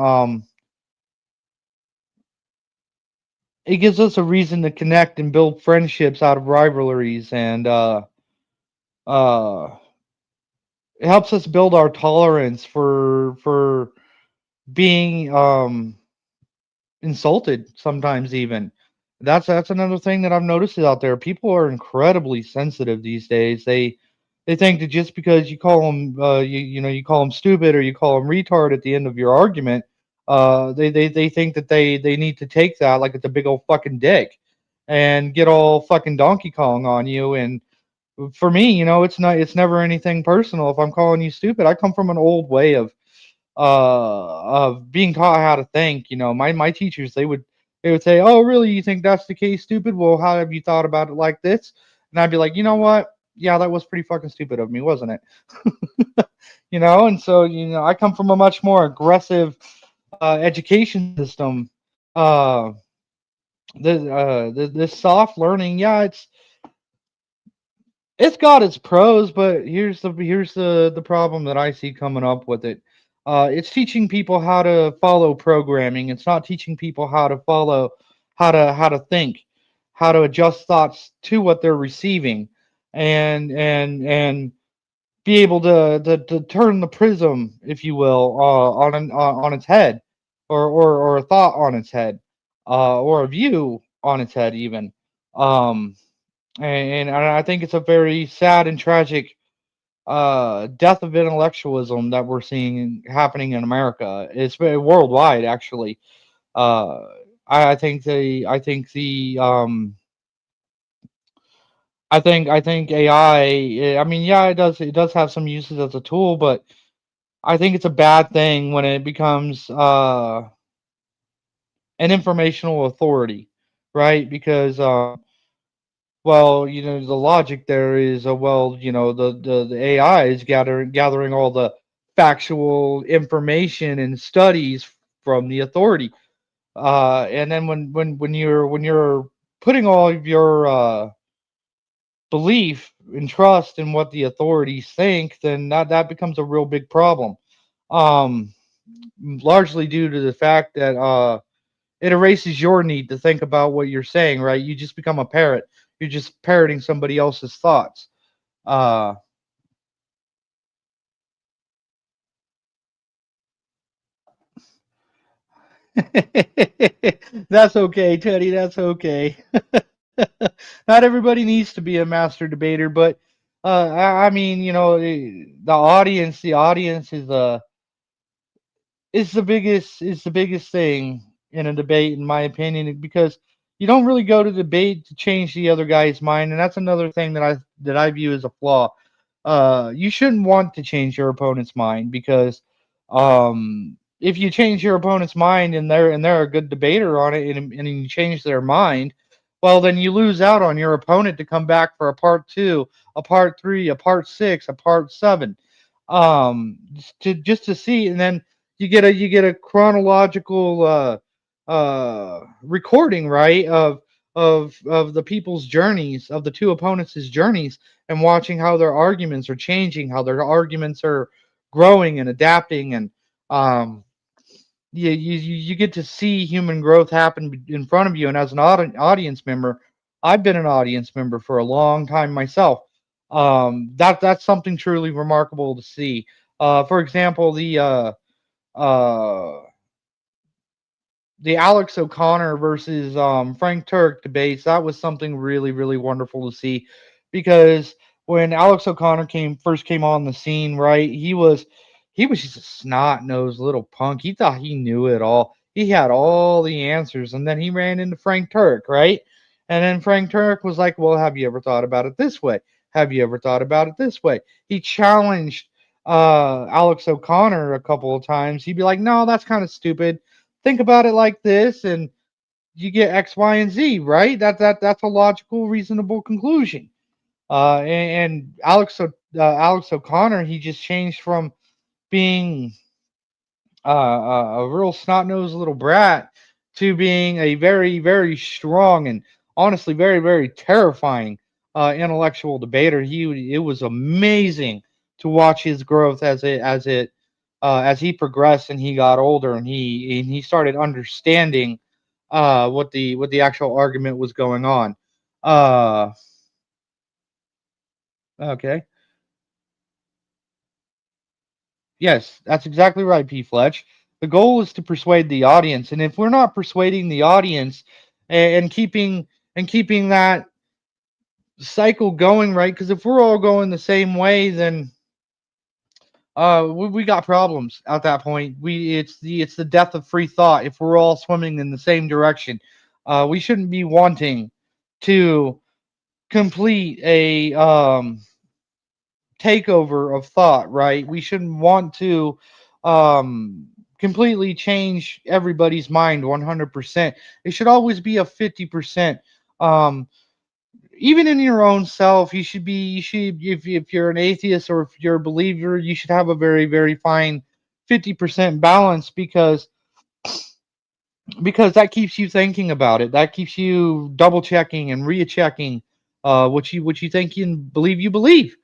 It gives us a reason to connect and build friendships out of rivalries, and uh it helps us build our tolerance for being insulted sometimes. Even that's another thing that I've noticed out there. People are incredibly sensitive these days. They think that just because you call them you call them stupid or you call them retard at the end of your argument, they think that they need to take that like it's a big old fucking dick and get all fucking Donkey Kong on you. And for me, it's never anything personal. If I'm calling you stupid, I come from an old way of being taught how to think. My teachers, they would say, "Oh, really? You think that's the case, stupid? Well, how have you thought about it like this?" And I'd be like, "You know what? Yeah, that was pretty fucking stupid of me, wasn't it?" And so I come from a much more aggressive education system. Uh, this soft learning, yeah, it's got its pros, but here's the problem that I see coming up with it. It's teaching people how to follow programming. It's not teaching people how to follow how to think, how to adjust thoughts to what they're receiving, and be able to turn the prism, if you will, on its head, or a thought on its head, or a view on its head, even. Um, and I think it's a very sad and tragic death of intellectualism that we're seeing happening in America. It's worldwide, actually. Uh, I think AI. I mean, yeah, it does have some uses as a tool, but I think it's a bad thing when it becomes an informational authority, right? Because well, the logic there is, well, the AI is gathering all the factual information and studies from the authority, and then when you're putting all of your belief and trust in what the authorities think, then that becomes a real big problem. Um, Largely due to the fact that it erases your need to think about what you're saying, right? You just become a parrot. You're just parroting somebody else's thoughts. Uh, that's okay, Teddy. That's okay. Not everybody needs to be a master debater, but I mean, the audience is the biggest thing in a debate, in my opinion, because you don't really go to debate to change the other guy's mind, and that's another thing that I view as a flaw. You shouldn't want to change your opponent's mind, because if you change your opponent's mind and they're a good debater on it, and you change their mind, well, then you lose out on your opponent to come back for a part two, a part three, a part six, a part seven, just to see, and then you get a chronological recording, right, of the people's journeys, of the two opponents' journeys, and watching how their arguments are changing, how their arguments are growing and adapting, and um, you get to see human growth happen in front of you. And as an audience member, I've been an audience member for a long time myself. That's something truly remarkable to see. For example, uh, the Alex O'Connor versus Frank Turk debates, that was something really, really wonderful to see, because when Alex O'Connor first came on the scene, right, he was just a snot nosed little punk. He thought he knew it all. He had all the answers, and then he ran into Frank Turk, right? And then Frank Turk was like, "Well, have you ever thought about it this way? Have you ever thought about it this way?" He challenged Alex O'Connor a couple of times. He'd be like, "No, that's kind of stupid. Think about it like this, and you get X, Y, and Z, right? That's a logical, reasonable conclusion." And Alex O'Connor, he just changed from being a real snot nosed little brat to being a very, very strong and honestly very, very terrifying intellectual debater. It was amazing to watch his growth as he progressed and he got older, and he started understanding what the actual argument was going on. Uh, okay. Yes, that's exactly right, P. Fletch. The goal is to persuade the audience, and if we're not persuading the audience and keeping that cycle going, right? Because if we're all going the same way, then we got problems at that point. It's the death of free thought if we're all swimming in the same direction. We shouldn't be wanting to complete a takeover of thought, right? We shouldn't want to completely change everybody's mind 100%. It should always be a 50%. Um, Even in your own self, you should, if you're an atheist or if you're a believer, you should have a very, very fine 50% balance, because that keeps you thinking about it. That keeps you double checking and rechecking what you think and believe you believe,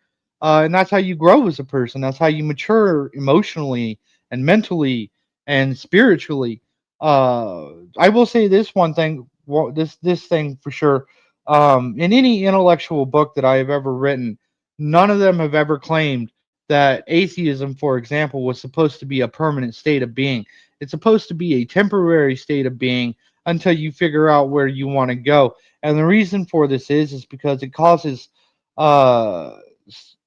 and that's how you grow as a person. That's how you mature emotionally and mentally and spiritually. I will say this one thing, this thing for sure. In any intellectual book that I have ever written, none of them have ever claimed that atheism, for example, was supposed to be a permanent state of being. It's supposed to be a temporary state of being until you figure out where you want to go. And the reason for this is because it causes uh,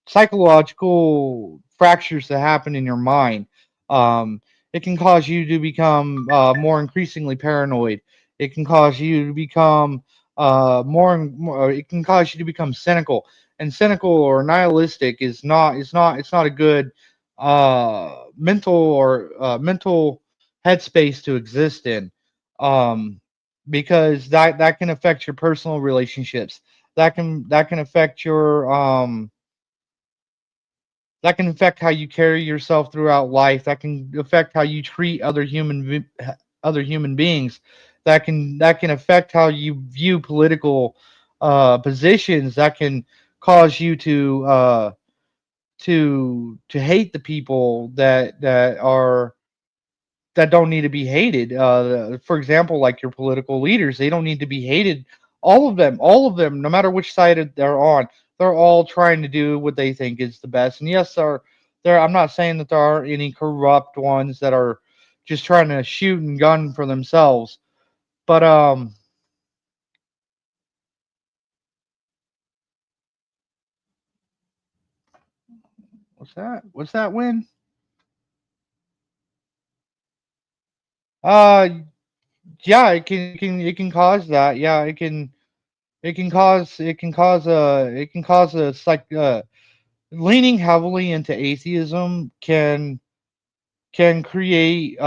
psychological fractures to happen in your mind. It can cause you to become more increasingly paranoid. It can cause you to become more. It can cause you to become cynical. And cynical or nihilistic it's not a good mental headspace to exist in, um, because that can affect your personal relationships. That can affect how you carry yourself throughout life. That can affect how you treat other human beings. That can affect how you view political positions. That can cause you to hate the people that don't need to be hated. For example, like your political leaders, they don't need to be hated. All of them, no matter which side they're on, they're all trying to do what they think is the best. And yes, there. I'm not saying that there aren't any corrupt ones that are just trying to shoot and gun for themselves. But what's that? What's that win? Uh, yeah, it can cause that. Yeah, it can cause it's like leaning heavily into atheism can create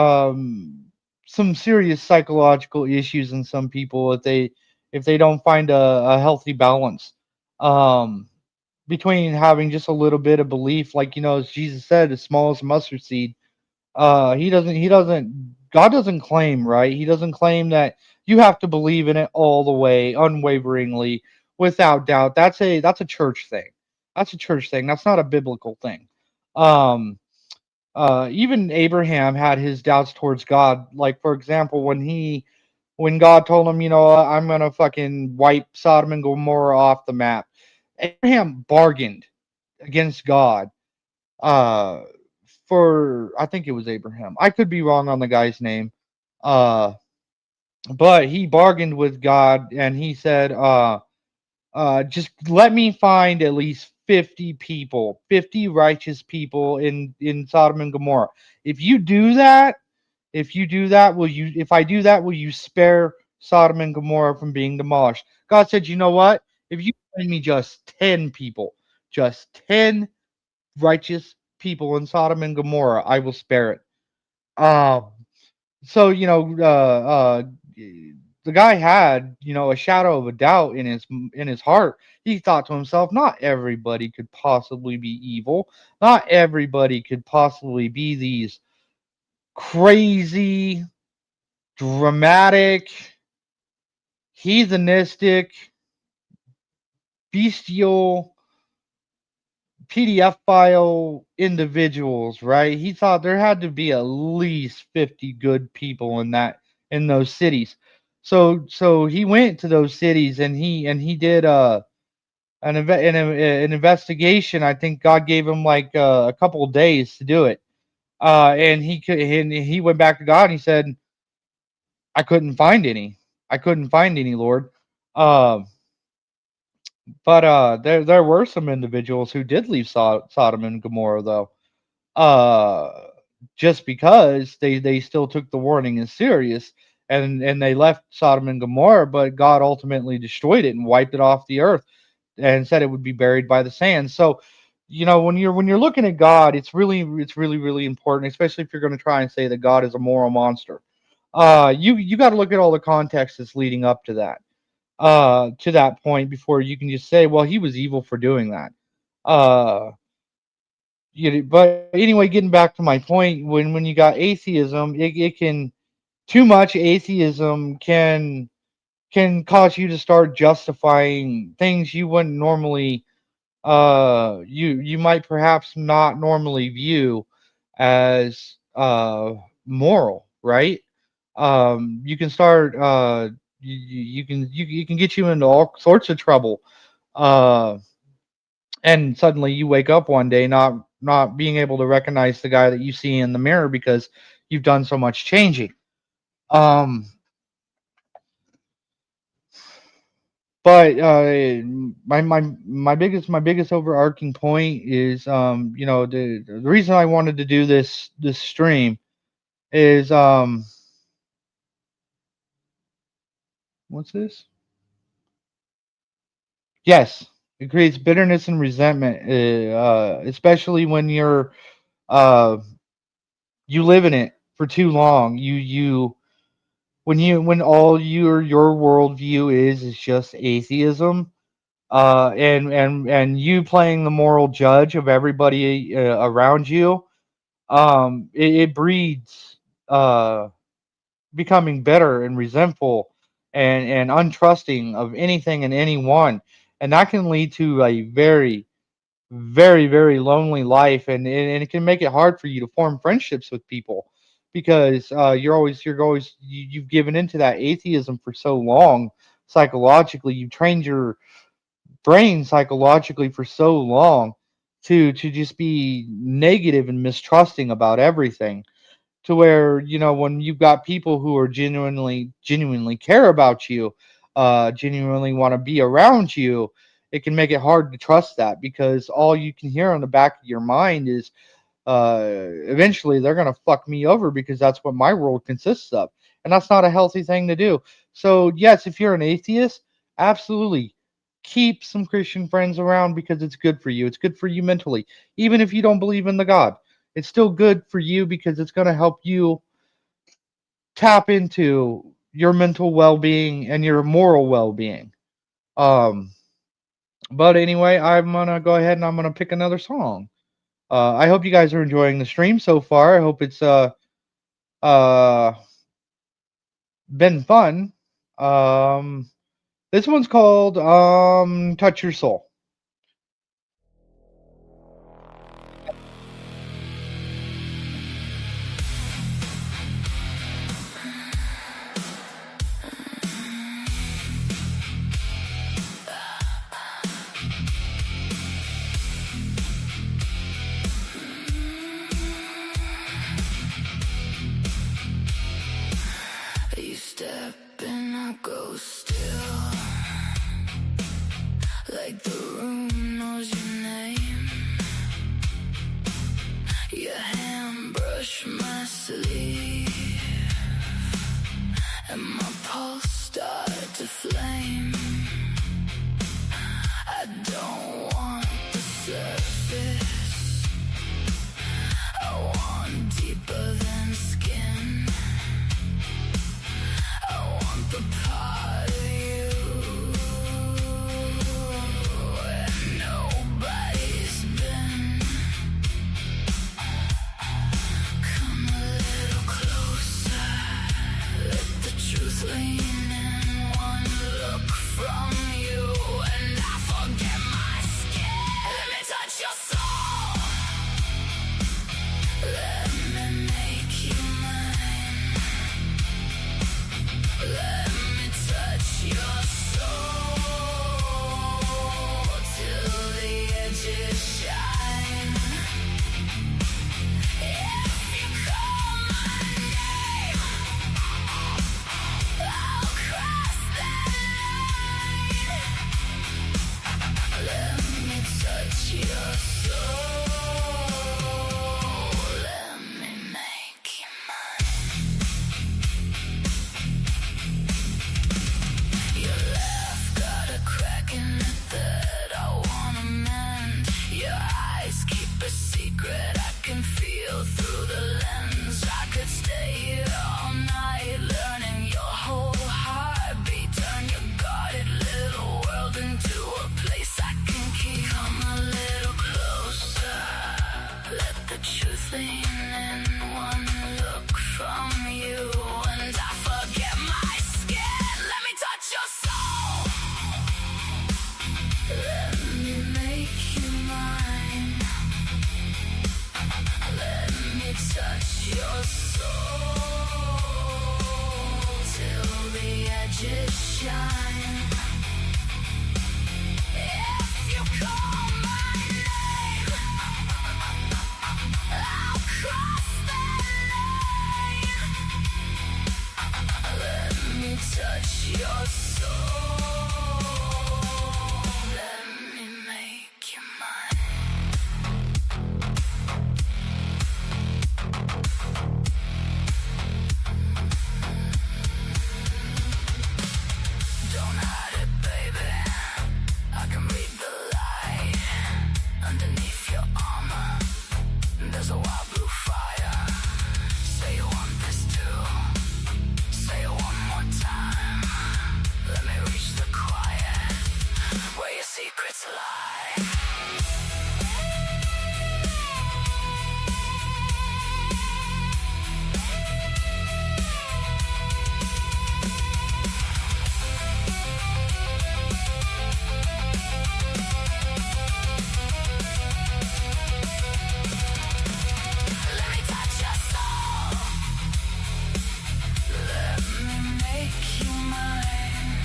some serious psychological issues in some people if they don't find a healthy balance um, between having just a little bit of belief, like as Jesus said, as small as a mustard seed. He doesn't God doesn't claim, right? He doesn't claim that you have to believe in it all the way, unwaveringly, without doubt. That's a church thing. That's a church thing. That's not a biblical thing. Um, Even Abraham had his doubts towards God. Like, for example, when God told him, I'm gonna fucking wipe Sodom and Gomorrah off the map. Abraham bargained against God. Uh, for I think it was Abraham. I could be wrong on the guy's name. Uh, but he bargained with God and he said, just let me find at least 50 people, 50 righteous people in Sodom and Gomorrah. If you do that, if I do that, will you spare Sodom and Gomorrah from being demolished? God said, you know what? If you find me just 10 people, just 10 righteous people in Sodom and Gomorrah, I will spare it. Um, so the guy had a shadow of a doubt in his heart. He thought to himself, not everybody could possibly be evil. Not everybody could possibly be these crazy, dramatic, heathenistic, bestial PDF file individuals, right? He thought there had to be at least 50 good people in those cities. So he went to those cities and he did an investigation. I think God gave him like a couple of days to do it. And he went back to God and he said, I couldn't find any. I couldn't find any, Lord. Um but there were some individuals who did leave Sodom and Gomorrah though. uh, just because they still took the warning as serious and they left Sodom and Gomorrah, but God ultimately destroyed it and wiped it off the earth and said it would be buried by the sand. So, when you're looking at God, it's really important, especially if you're going to try and say that God is a moral monster. You got to look at all the context that's leading up to that point before you can just say, well, he was evil for doing that. Uh, but anyway, getting back to my point, when you got atheism, it can too much atheism can cause you to start justifying things you wouldn't normally you might perhaps not normally view as moral, right? You can start you can get you into all sorts of trouble. Uh, and suddenly you wake up one day not being able to recognize the guy that you see in the mirror because you've done so much changing. um but my biggest overarching point is the reason I wanted to do this stream is what's this. Yes, it creates bitterness and resentment, especially when uh you live in it for too long. When all your worldview is just atheism, and you playing the moral judge of everybody around you, it breeds becoming bitter and resentful and untrusting of anything and anyone, and that can lead to a very very lonely life, and it can make it hard for you to form friendships with people because you've given into that atheism for so long. Psychologically, you've trained your brain psychologically for so long to just be negative and mistrusting about everything, to where when you've got people who are genuinely care about you, genuinely want to be around you, it can make it hard to trust that because all you can hear on the back of your mind is eventually they're going to fuck me over because that's what my world consists of, and that's not a healthy thing to do. So yes, if you're an atheist, absolutely keep some Christian friends around because it's good for you. It's good for you mentally, even if you don't believe in the God. It's still good for you because it's going to help you tap into your mental well-being and your moral well-being. um but anyway, I'm gonna go ahead and I'm gonna pick another song. I hope you guys are enjoying the stream so far. I hope it's Uh, been fun. Um, this one's called Touch Your Soul. You step in, I go still, like the room knows your name. Your hand brush my sleeve, and my pulse start to flame. I don't want the surface, I want deeper than skin. I want the part of you where nobody's been. Come a little closer, let the truth lean in. One look from you and I forget my skin. Let me touch your soul, let me make you mine. Let me touch your soul till the edges shine. If you call my name, I'll cross that line. Let me touch your soul. Let me make you mine. Your laugh got a crack in it that I wanna mend. Your eyes keep a secret I can feel through the lens. I could stay here all night learning your whole heartbeat. Turn your guarded little world into a place I can keep. Come a little closer, let the truth lean in. One look from you and I forget my skin. Let me touch your soul, let me make you mine. Let me touch your soul till the edges shine. If you call my name, I'll cross that line. Let me touch your soul, let me make you mine. Don't hide it, baby, I can read the light. Underneath your armor, there's a wild blue fire. Say you want this too, say it one more time. Let me reach the quiet, where your secrets lie. Let me touch your soul, let me make you mine.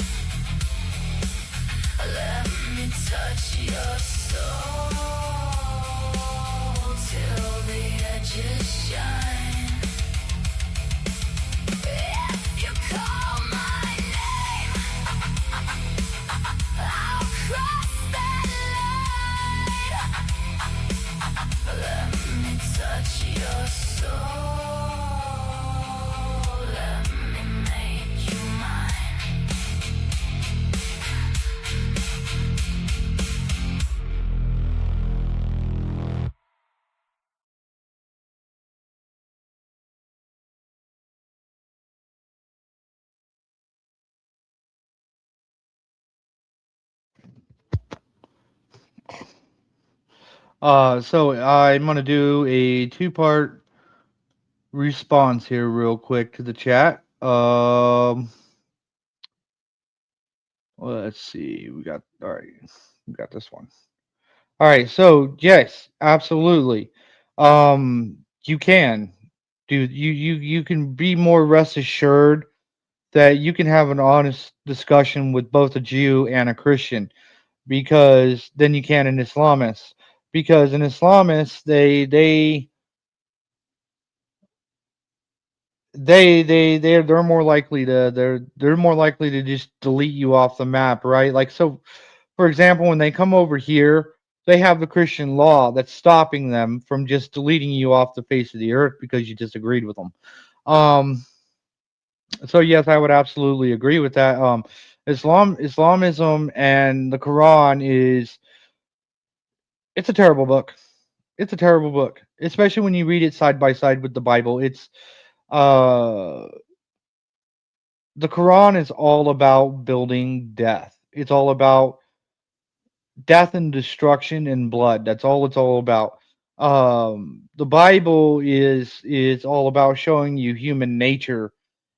Let me touch your soul till the edges shine. If you call my name, I'll cross that line. Let me touch your soul, let me make you mine. So I'm gonna do a two-part response here real quick to the chat. Let's see. We got all right. We got this one. All right. So yes, absolutely. You can, dude. You can be more rest assured that you can have an honest discussion with both a Jew and a Christian because than you can an Islamist. Because an Islamist, they're more likely to they're more likely to just delete you off the map, right? Like so, for example, when they come over here, they have the Christian law that's stopping them from just deleting you off the face of the earth because you disagreed with them. Um, so yes, I would absolutely agree with that. Islamism and the Quran is it's a terrible book. It's a terrible book, especially when you read it side by side with the Bible. It's uh the Quran is all about building death. It's all about death and destruction and blood. That's all it's all about. The Bible is all about showing you human nature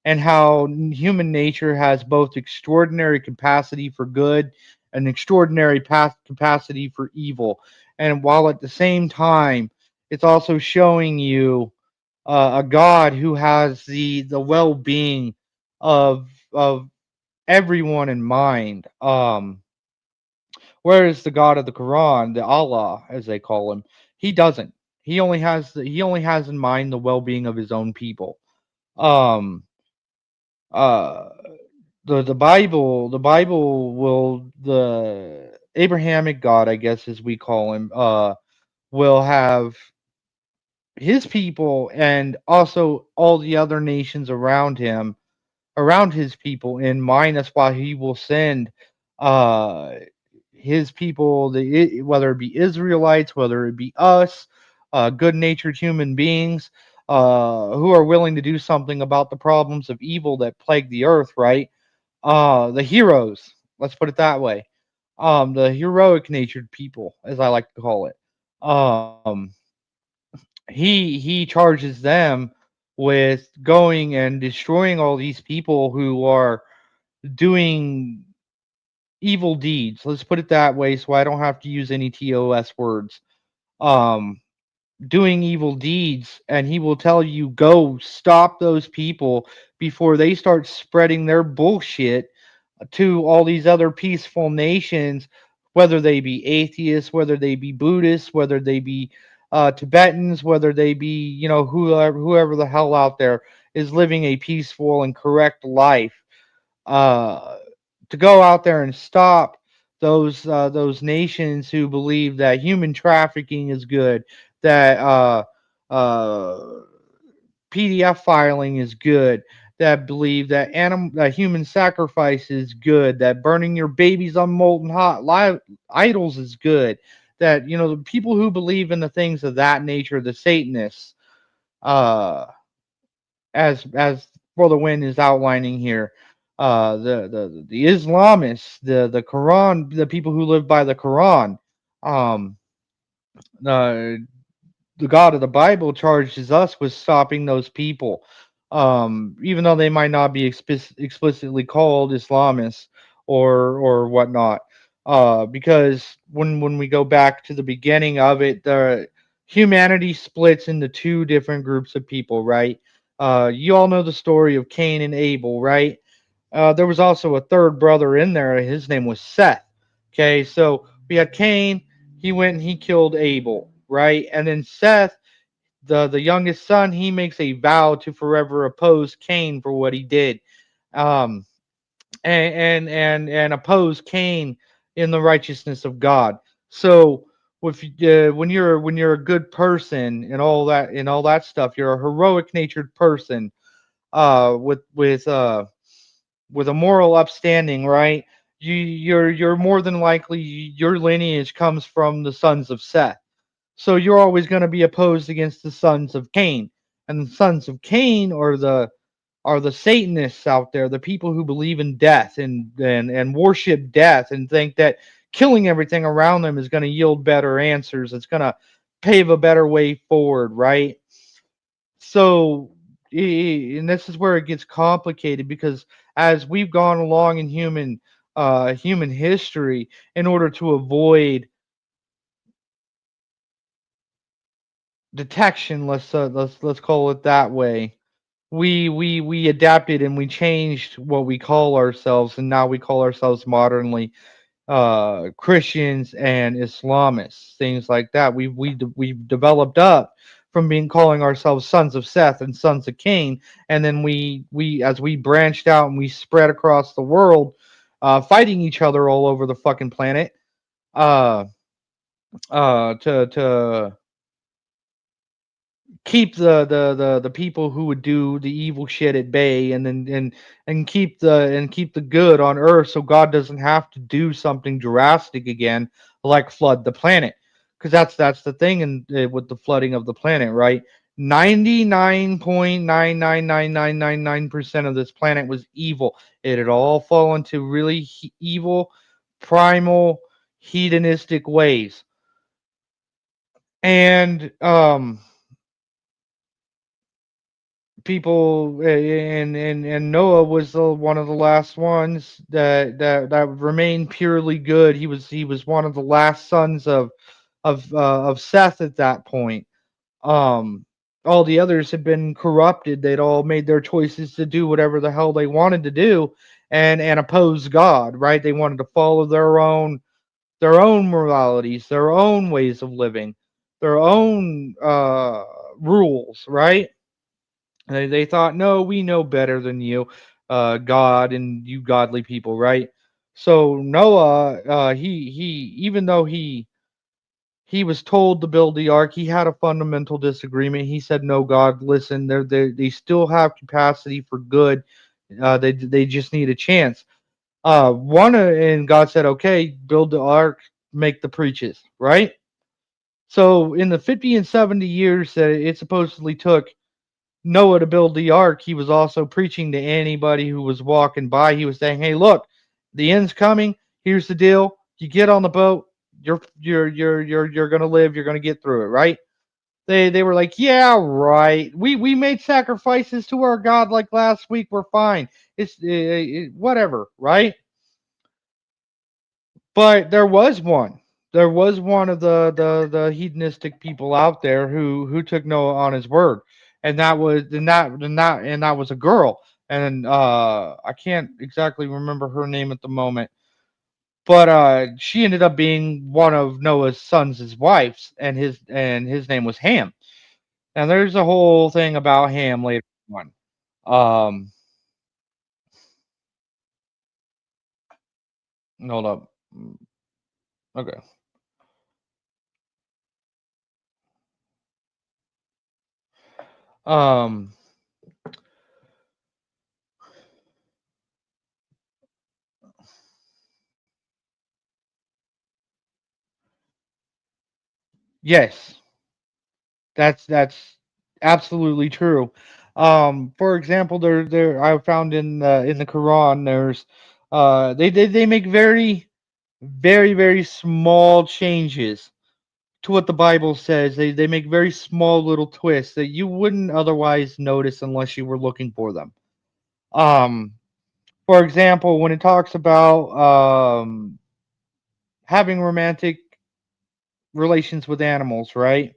and how human nature has both extraordinary capacity for good and extraordinary capacity for evil. And while at the same time, it's also showing you a God who has the well being of everyone in mind. Whereas the God of the Quran, the Allah as they call him, he doesn't. He only has in mind the well being of his own people. Um uh the Bible will the Abrahamic God, I guess as we call him, will have his people and also all the other nations around him around his people in mind. That's why he will send uh his people, whether it be Israelites, whether it be us, good-natured human beings, who are willing to do something about the problems of evil that plague the earth. Right, the heroes. Let's put it that way. The heroic natured people, as I like to call it. Um, he charges them with going and destroying all these people who are doing evil deeds. Let's put it that way, so I don't have to use any TOS words. Um, Doing evil deeds, and he will tell you go stop those people before they start spreading their bullshit to all these other peaceful nations, whether they be atheists, whether they be Buddhists, whether they be Tibetans, whether they be whoever the hell out there is living a peaceful and correct life. Uh, to go out there and stop those nations who believe that human trafficking is good, that uh, PDF filing is good, that believe that human sacrifice is good, that burning your babies on molten hot idols is good, that the people who believe in the things of that nature, the Satanists, uh, as Brother Wynn is outlining here, the Islamists, the Quran, the people who live by the Quran, um, uh, the God of the Bible charges us with stopping those people, even though they might not be explicitly called Islamists or whatnot. Because when we go back to the beginning of it, the humanity splits into two different groups of people, right? You all know the story of Cain and Abel, right? There was also a third brother in there. His name was Seth. Okay, so we had Cain. He went and he killed Abel, right? And then Seth, the youngest son, he makes a vow to forever oppose Cain for what he did, um, and oppose Cain in the righteousness of God. So when you're a good person and all that stuff, you're a heroic natured person, uh, with with uh, with a moral upstanding, right? You're more than likely your lineage comes from the sons of Seth. So you're always going to be opposed against the sons of Cain. And the sons of Cain are the Satanists out there, the people who believe in death and worship death and think that killing everything around them is going to yield better answers. It's going to pave a better way forward, right? So, and this is where it gets complicated because as we've gone along in human history, in order to avoid detection, let's call it that way, we adapted and we changed what we call ourselves, and now we call ourselves modernly Christians and Islamists, things like that. We've developed up from being calling ourselves sons of Seth and sons of Cain, and then we as we branched out and we spread across the world, fighting each other all over the fucking planet, uh, to keep the people who would do the evil shit at bay, and then and keep the good on earth, so God doesn't have to do something drastic again, like flood the planet. Because that's the thing, and with the flooding of the planet, right? 99.99999% of this planet was evil. It had all fallen to really evil, primal, hedonistic ways. And people, and Noah was one of the last ones that remained purely good. He was one of the last sons of Seth at that point. Um, all the others had been corrupted. They'd all made their choices to do whatever the hell they wanted to do, and oppose God. Right? They wanted to follow their own moralities, their own ways of living, their own rules. Right? They thought, no, we know better than you, God, and you godly people, right? So Noah, he even though he was told to build the ark, he had a fundamental disagreement. He said, "No, God, listen, they still have capacity for good. They just need a chance." And God said, "Okay, build the ark, make the preaches," right? So in the 50 and 70 years that it supposedly took Noah to build the ark, he was also preaching to anybody who was walking by. He was saying, "Hey, look, the end's coming. Here's the deal. You get on the boat. You're gonna live. You're gonna get through it, right?" They were like, "Yeah, right. We made sacrifices to our God like last week. We're fine. It's whatever, right?" But there was one. There was one of the hedonistic people out there who took Noah on his word, and that was a girl, and I can't exactly remember her name at the moment, but she ended up being one of Noah's sons' his wife's, and his name was Ham. And there's a whole thing about Ham later on. Um, hold up. Okay. Um, yes. That's absolutely true. For example, there I found in the Quran, there's they make very very small changes to what the Bible says. They make very small little twists that you wouldn't otherwise notice unless you were looking for them. Um, for example, when it talks about having romantic relations with animals, right?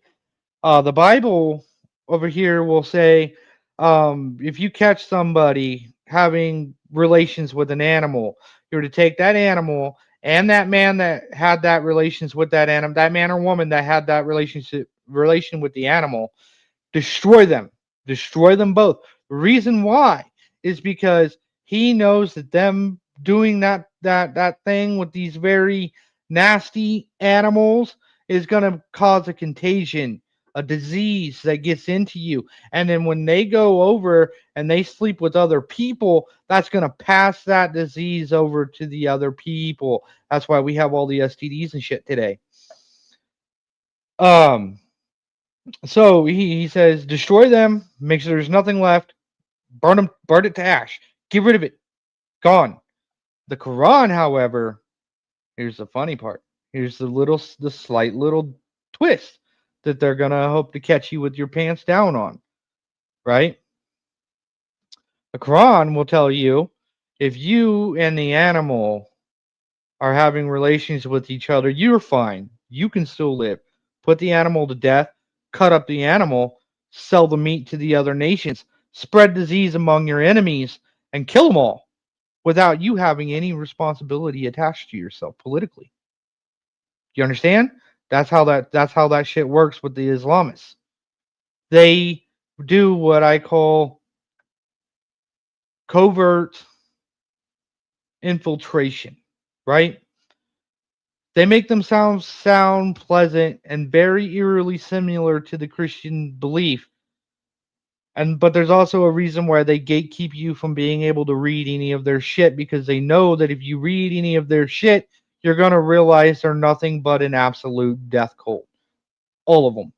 The Bible over here will say, if you catch somebody having relations with an animal, you're to take that animal and that man that had that relations with that animal, that man or woman that had that relation with the animal, destroy them, destroy them both. The reason why is because he knows that them doing that thing with these very nasty animals is going to cause a contagion, a disease that gets into you, and then when they go over and they sleep with other people, that's going to pass that disease over to the other people. That's why we have all the STDs and shit today. um so he says, destroy them, make sure there's nothing left, burn them, burn it to ash, get rid of it, gone. The Quran, however, here's the funny part. Here's the slight little twist that they're gonna hope to catch you with your pants down on. right? The Quran will tell you if you and the animal are having relations with each other, you're fine. You can still live. Put the animal to death, cut up the animal, sell the meat to the other nations, spread disease among your enemies, and kill them all without you having any responsibility attached to yourself politically. You understand? That's how that shit works with the Islamists. They do what I call covert infiltration, right? They make them sound pleasant and very eerily similar to the Christian belief. And but there's also a reason why they gatekeep you from being able to read any of their shit because they know that if you read any of their shit, you're gonna realize they're nothing but an absolute death cult. All of them.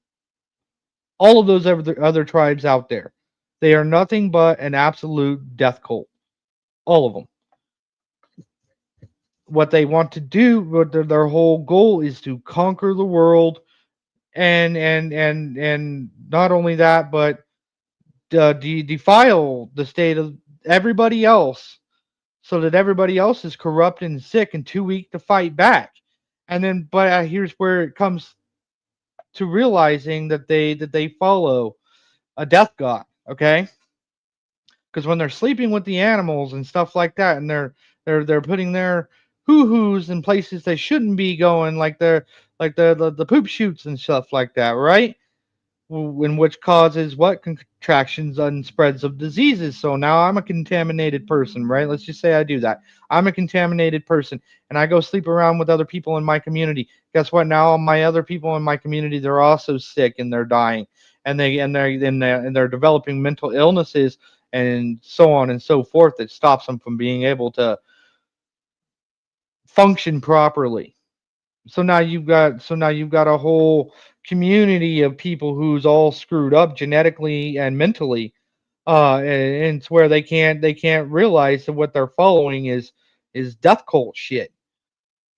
All of those other tribes out there. They are nothing but an absolute death cult. All of them. What they want to do, what their whole goal is to conquer the world, and not only that, but defile the state of everybody else, so that everybody else is corrupt and sick and too weak to fight back. And then, but here's where it comes to realizing that they follow a death god. Okay, because when they're sleeping with the animals and stuff like that, and they're putting their hoo-hoos in places they shouldn't be going, like the poop shoots and stuff like that, right? In which causes what contractions and spreads of diseases. So now I'm a contaminated person, right? Let's just say I do that. I'm a contaminated person, and I go sleep around with other people in my community. Guess what? Now my other people in my community, they're also sick and they're dying, and they're developing mental illnesses and so on and so forth that stops them from being able to function properly. So now you've got a whole community of people who's all screwed up genetically and mentally, and it's where they can't realize that what they're following is death cult shit.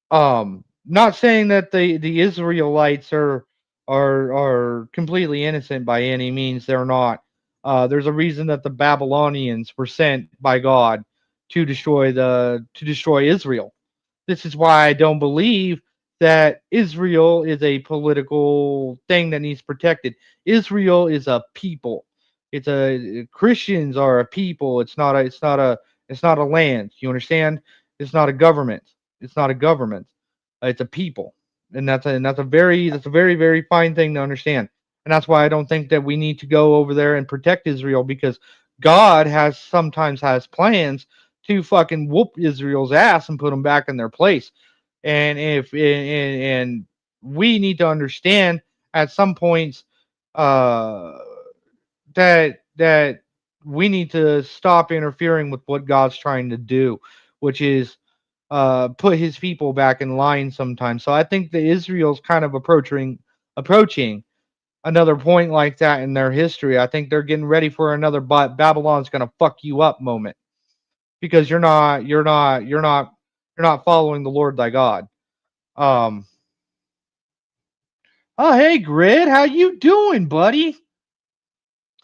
Not saying that the Israelites are completely innocent by any means. They're not. There's a reason that the Babylonians were sent by God to destroy Israel. This is why I don't believe that Israel is a political thing that needs protected. Israel is a people. Christians are a people. It's not a land. You understand? It's not a government. It's not a government. It's a people. And that's a very very fine thing to understand. And that's why I don't think that we need to go over there and protect Israel, because God has sometimes has plans to fucking whoop Israel's ass and put them back in their place. And we need to understand at some points, uh, that we need to stop interfering with what God's trying to do, which is put His people back in line sometimes. So I think that Israel's kind of approaching another point like that in their history. I think they're getting ready for another Babylon's gonna fuck you up moment, because you're not following the Lord thy God. Um. Oh, hey, Grid, how you doing, buddy?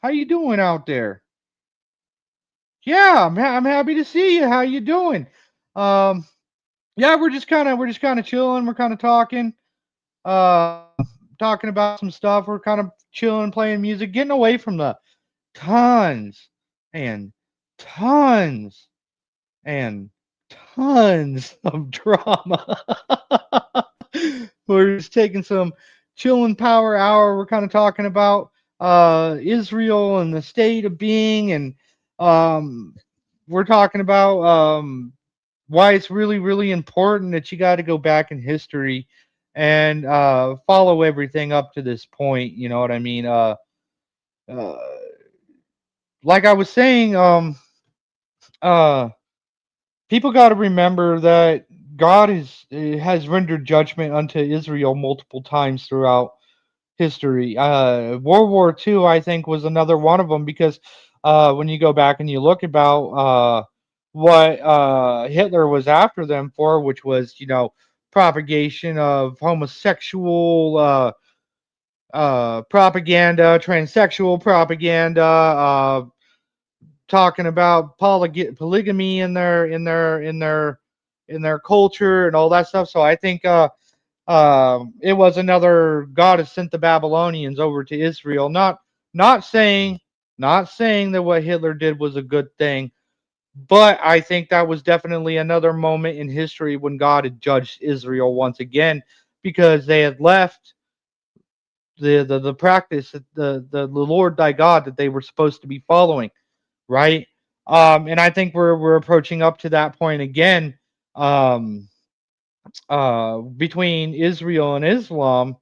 How you doing out there? Yeah, I'm happy to see you. How you doing? Um. Yeah, we're just kind of chilling. We're kind of talking, uh, talking about some stuff. We're kind of chilling, playing music, getting away from the tons and tons and tons of drama. We're just taking some chilling power hour. We're kind of talking about Israel and the state of being, and um, we're talking about why it's really, really important that you got to go back in history and follow everything up to this point. You know what I mean? Uh, like I was saying, uh, people got to remember that God has rendered judgment unto Israel multiple times throughout history. World War II, I think, was another one of them, because when you go back and you look about what Hitler was after them for, which was propagation of homosexual propaganda, transsexual propaganda, talking about polygamy in their culture and all that stuff. So I think it was another God has sent the Babylonians over to Israel. Not saying not saying that what Hitler did was a good thing, but I think that was definitely another moment in history when God had judged Israel once again because they had left the practice that the Lord thy God that they were supposed to be following, right? And I think we're approaching up to that point again, between Israel and Islam,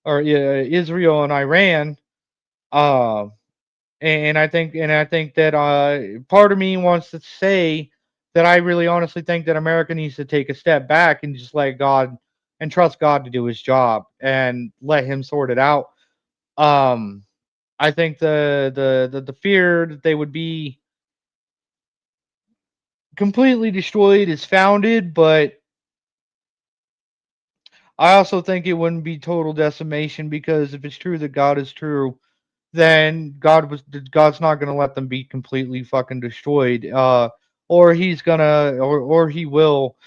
or Israel and Iran. Uh, and I think that part of me wants to say that I really honestly think that America needs to take a step back and just let God and trust God to do His job and let Him sort it out. Um, I think the fear that they would be completely destroyed is founded, but I also think it wouldn't be total decimation because if it's true that God is true, then God's not gonna let them be completely fucking destroyed. Or he's gonna or he will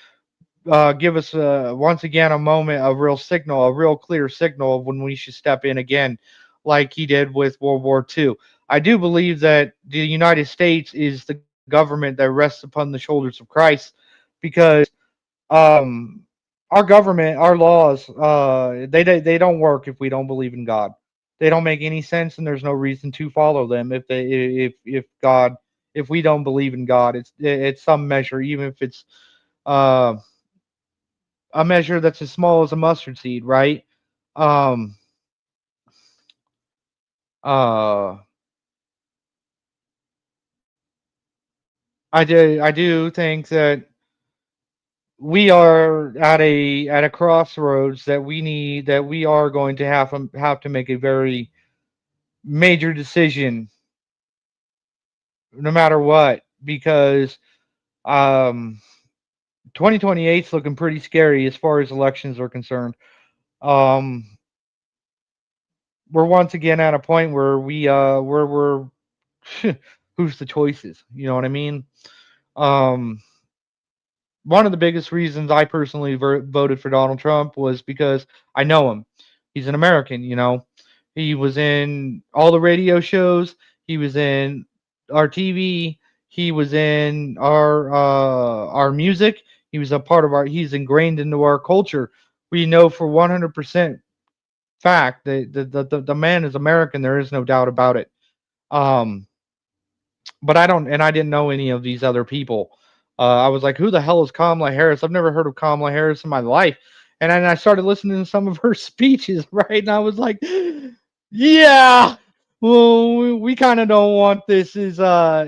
give us once again a moment, a real signal, a real clear signal of when we should step in again, like he did with World War II. I do believe that the United States is the government that rests upon the shoulders of Christ, because um, our government, our laws, they don't work if we don't believe in God. They don't make any sense, and there's no reason to follow them if we don't believe in God. It's some measure, even if it's uh, a measure that's as small as a mustard seed, right? Um, uh, I do think that we are at a crossroads that we are going to have to make a very major decision no matter what, because um 2028 is looking pretty scary as far as elections are concerned. um we're once again at a point where we're who's the choices, you know what I mean? um One of the biggest reasons I personally voted for Donald Trump was because I know him. He's an American, you know. He was in all the radio shows. He was in our TV. He was in our music. He was a part of our. He's ingrained into our culture. We know for 100% fact that the man is American. There is no doubt about it. Um, but I didn't know any of these other people. I was like, who the hell is Kamala Harris? I've never heard of Kamala Harris in my life. And then I started listening to some of her speeches, right? And I was like, yeah, well, we kind of don't want this as our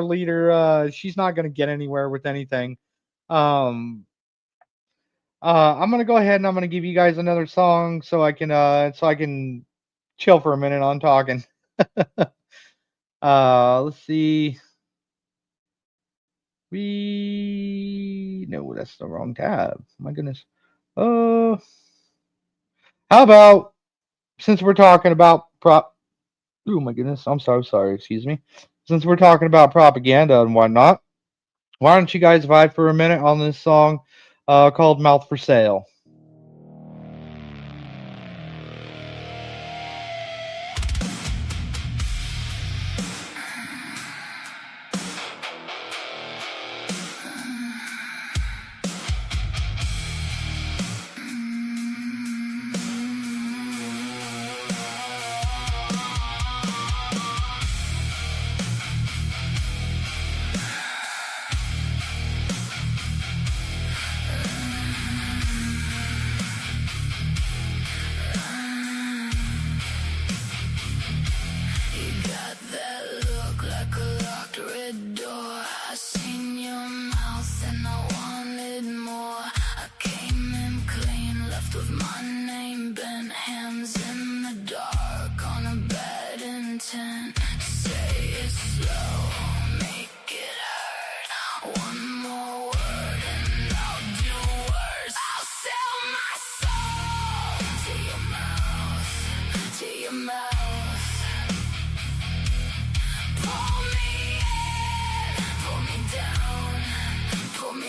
leader. She's not going to get anywhere with anything. Um, I'm gonna go ahead and I'm gonna give you guys another song so I can chill for a minute on talking. Let's see. No, that's the wrong tab. My goodness. Uh, how about since we're talking about oh my goodness, I'm so sorry. Excuse me. Since we're talking about propaganda and whatnot, why don't you guys vibe for a minute on this song, called "Mouth for Sale"?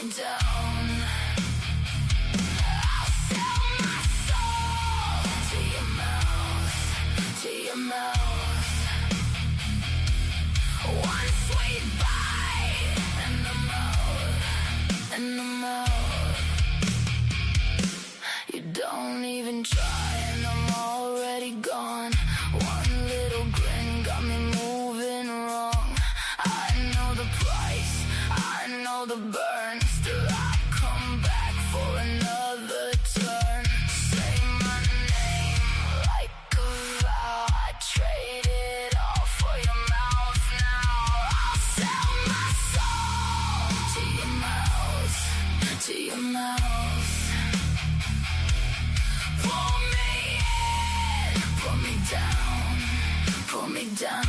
me down. I'll sell my soul to your mouth, to your mouth. One sweet bite in the mouth, in the mouth. You don't even try and I'm already gone. One little grin got me moving wrong. I know the price, I know the burn. Still I come back for another turn. Say my name like a vow. I trade it all for your mouth now. I'll sell my soul to your mouth, to your mouth. Pull me in, pull me down, pull me down.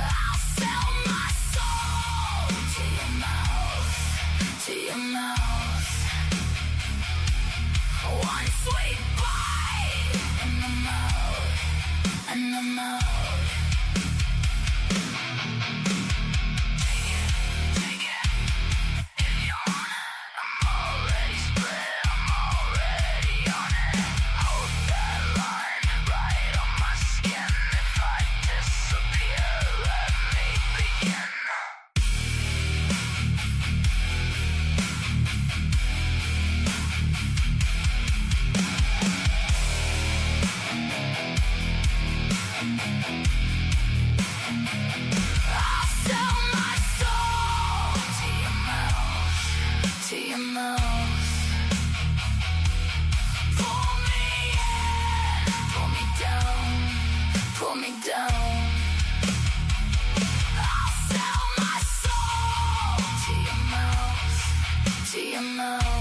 I'll sell my soul to your mouth, to your mouth. One sweet bite in the mouth, in the mouth. Take it, if you want it. I'm already spread, I'm already on it. Hold that line right on my skin. If I disappear, let me begin. I'll sell my soul to your mouth, to your mouth. Pull me in, pull me down, pull me down. I'll sell my soul to your mouth, to your mouth.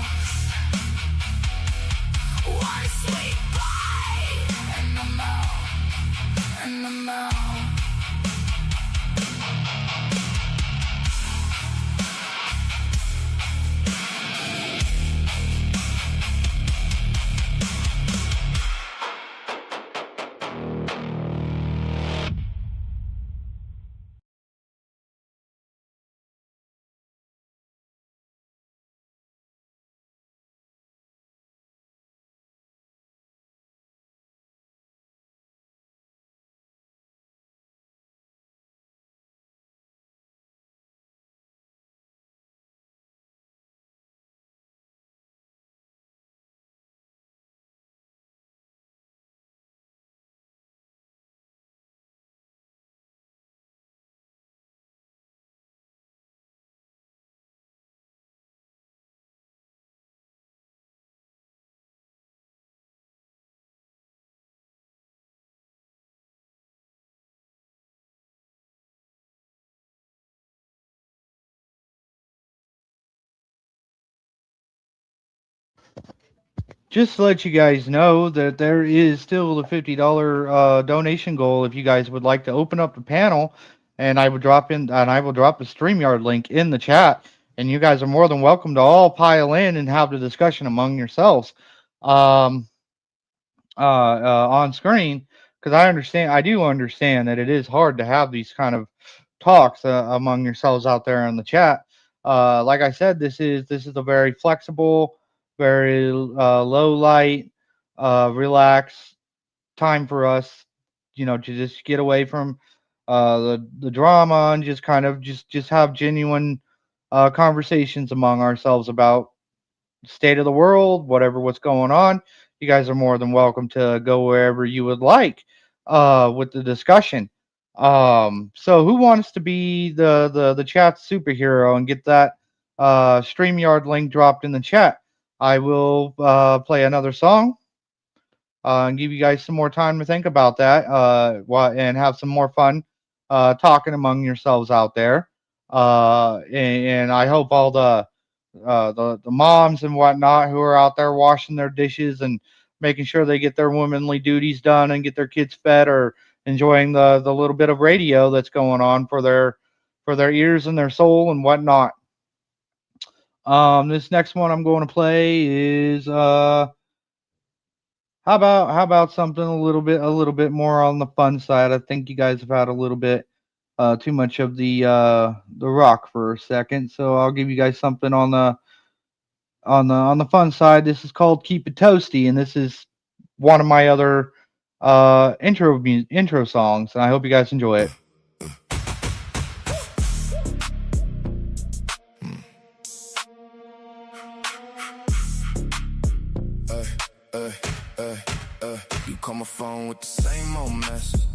One sweet bite in the mouth, in the mouth. Just to let you guys know that there is still the $50 donation goal if you guys would like to open up the panel, and I will drop the StreamYard link in the chat, and you guys are more than welcome to all pile in and have the discussion among yourselves um, on screen, because I do understand that it is hard to have these kind of talks among yourselves out there in the chat. Like I said, this is a very flexible, very low light, relaxed time for us, to just get away from the drama and just kind of just have genuine conversations among ourselves about state of the world, what's going on. You guys are more than welcome to go wherever you would like with the discussion. So who wants to be the chat superhero and get that StreamYard link dropped in the chat? I will play another song and give you guys some more time to think about that and have some more fun talking among yourselves out there. And I hope all the moms and whatnot who are out there washing their dishes and making sure they get their womanly duties done and get their kids fed or enjoying the little bit of radio that's going on for their ears and their soul and whatnot. This next one I'm going to play is how about something a little bit more on the fun side. I think you guys have had a little bit too much of the rock for a second. So I'll give you guys something on the fun side. This is called "Keep It Toasty," and this is one of my other intro songs, and I hope you guys enjoy it. Ay, ay, ay, ay. You call my phone with the same old mess,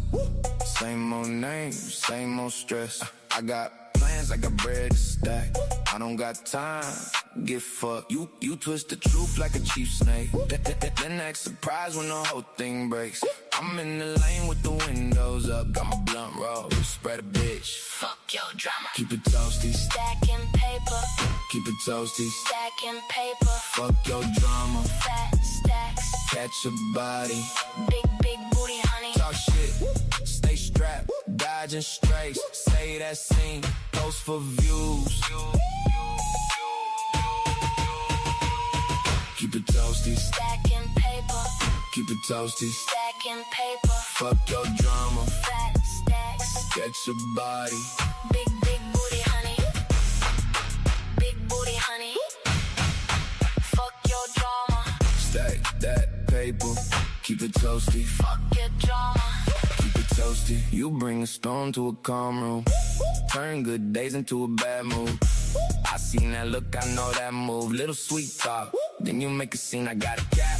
same old name, same old stress. I got plans, I got bread to stack. I don't got time, get fucked. You twist the truth like a cheap snake. Then act surprised when the whole thing breaks. I'm in the lane with the windows up, got my blunt roll, spread a bitch. Fuck your drama. Keep it toasty, Stacking paper, keep it toasty. stacking paper, Fuck your drama, fat stacks, catch a body. big booty, honey. Talk shit, stay strapped, dodging strays. Say that scene, post for views. Keep it toasty, Stacking paper, keep it toasty. stacking paper, Fuck your drama, fat stacks, catch a body. big booty, honey. Big booty, honey. Fuck your drama, Stack that paper, keep it toasty. fuck your drama. Keep it toasty. You bring a storm to a calm room, turn good days into a bad mood. I seen that look, I know that move. Little sweet talk, then you make a scene. I got a cap,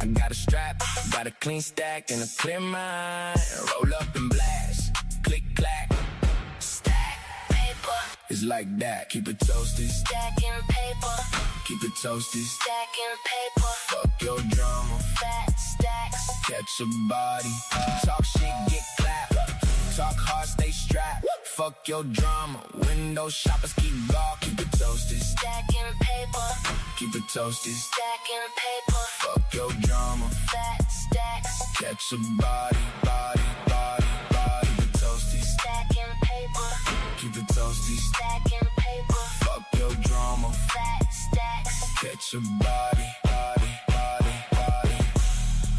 I got a strap, got a clean stack and a clear mind. Roll up and blast, click clack. Stack paper, It's like that. Keep it toasty, stacking paper, keep it toasty. stacking paper, Fuck your drama, fat stacks, catch a body. Talk shit, get clapped. Talk hard, stay strapped. Fuck your drama. Window shoppers keep ball. Keep it toasty, stacking paper, keep it toasty. stacking paper, Fuck your drama. fat stacks, Catch a body, body, body, body. Keep it toasty, stacking paper, keep it toasty. stacking paper, Fuck your drama. fat stacks, Catch a body, body, body, body.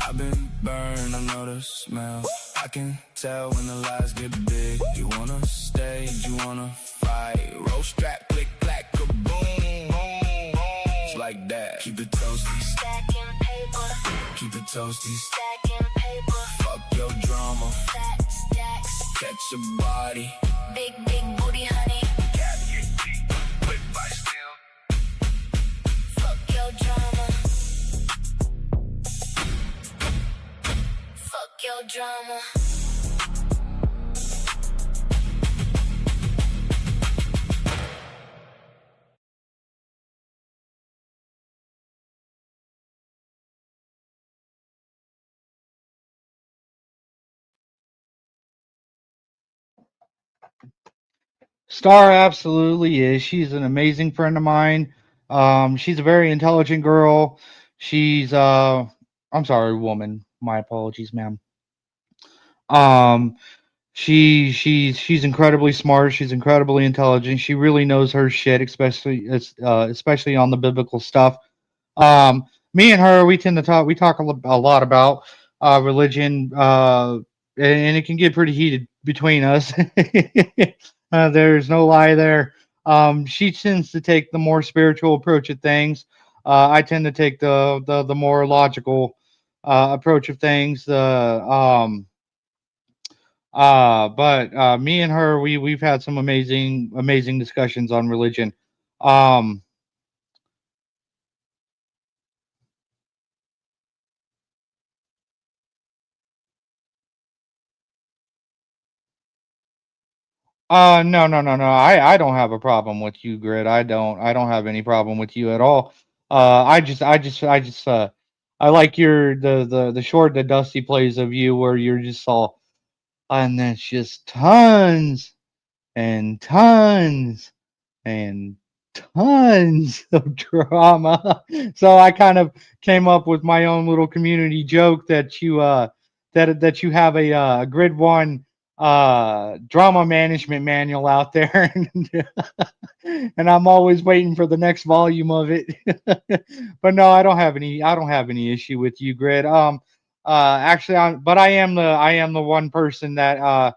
I've been burned, I know the smell. I can tell when the lies get big. You wanna stage, you wanna fight. Roll strap, click, clack, kaboom. It's like that. Keep it toasty, stacking paper, keep it toasty. stacking paper, Fuck your drama. fat stacks, Catch a body. big booty, honey. Fuck your drama. Fuck your drama. Star absolutely is. She's an amazing friend of mine. She's a very intelligent girl. She's I'm sorry, woman. My apologies, ma'am. Um, she's incredibly smart. She's incredibly intelligent. She really knows her shit, especially on the biblical stuff. Me and her, we tend to talk. We talk a lot about religion, and it can get pretty heated between us. There's no lie there. She tends to take the more spiritual approach of things. I tend to take the more logical approach of things. But me and her, we've had some amazing discussions on religion. Um, no, no, no, no. I don't have a problem with you, Grid. I don't have any problem with you at all. I like the short that Dusty plays of you where you're just all, and there's just tons and tons and tons of drama. So I kind of came up with my own little community joke that you have a Grid One drama management manual out there, and I'm always waiting for the next volume of it. But no, I don't have any issue with you, Grid. Actually, but I am the one person that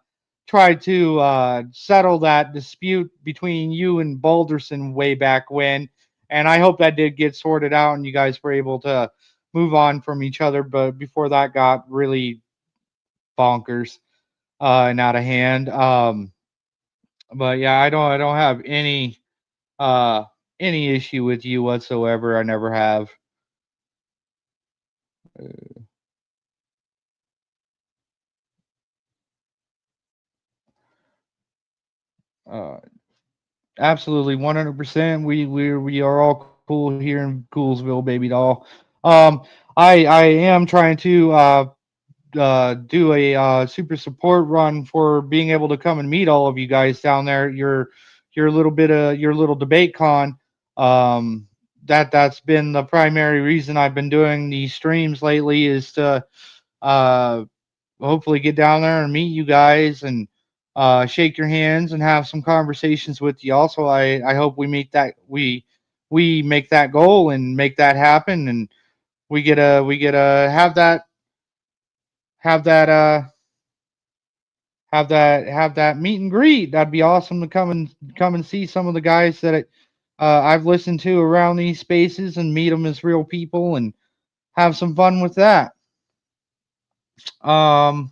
tried to settle that dispute between you and Balderson way back when, and I hope that did get sorted out and you guys were able to move on from each other. But before that got really bonkers and out of hand. But yeah, I don't have uh any issue with you whatsoever. I never have. Uh, Absolutely, 100%. We are all cool here in Coolsville, baby doll. Um, I am trying to do a super support run for being able to come and meet all of you guys down there. Your little bit of your little debate con. Um, that's been the primary reason I've been doing these streams lately is to uh hopefully get down there and meet you guys and shake your hands and have some conversations with you. Also, I hope we make that goal and make that happen, and we get to have that have that meet and greet. That'd be awesome to come and see some of the guys that I've listened to around these spaces and meet them as real people and have some fun with that. Um,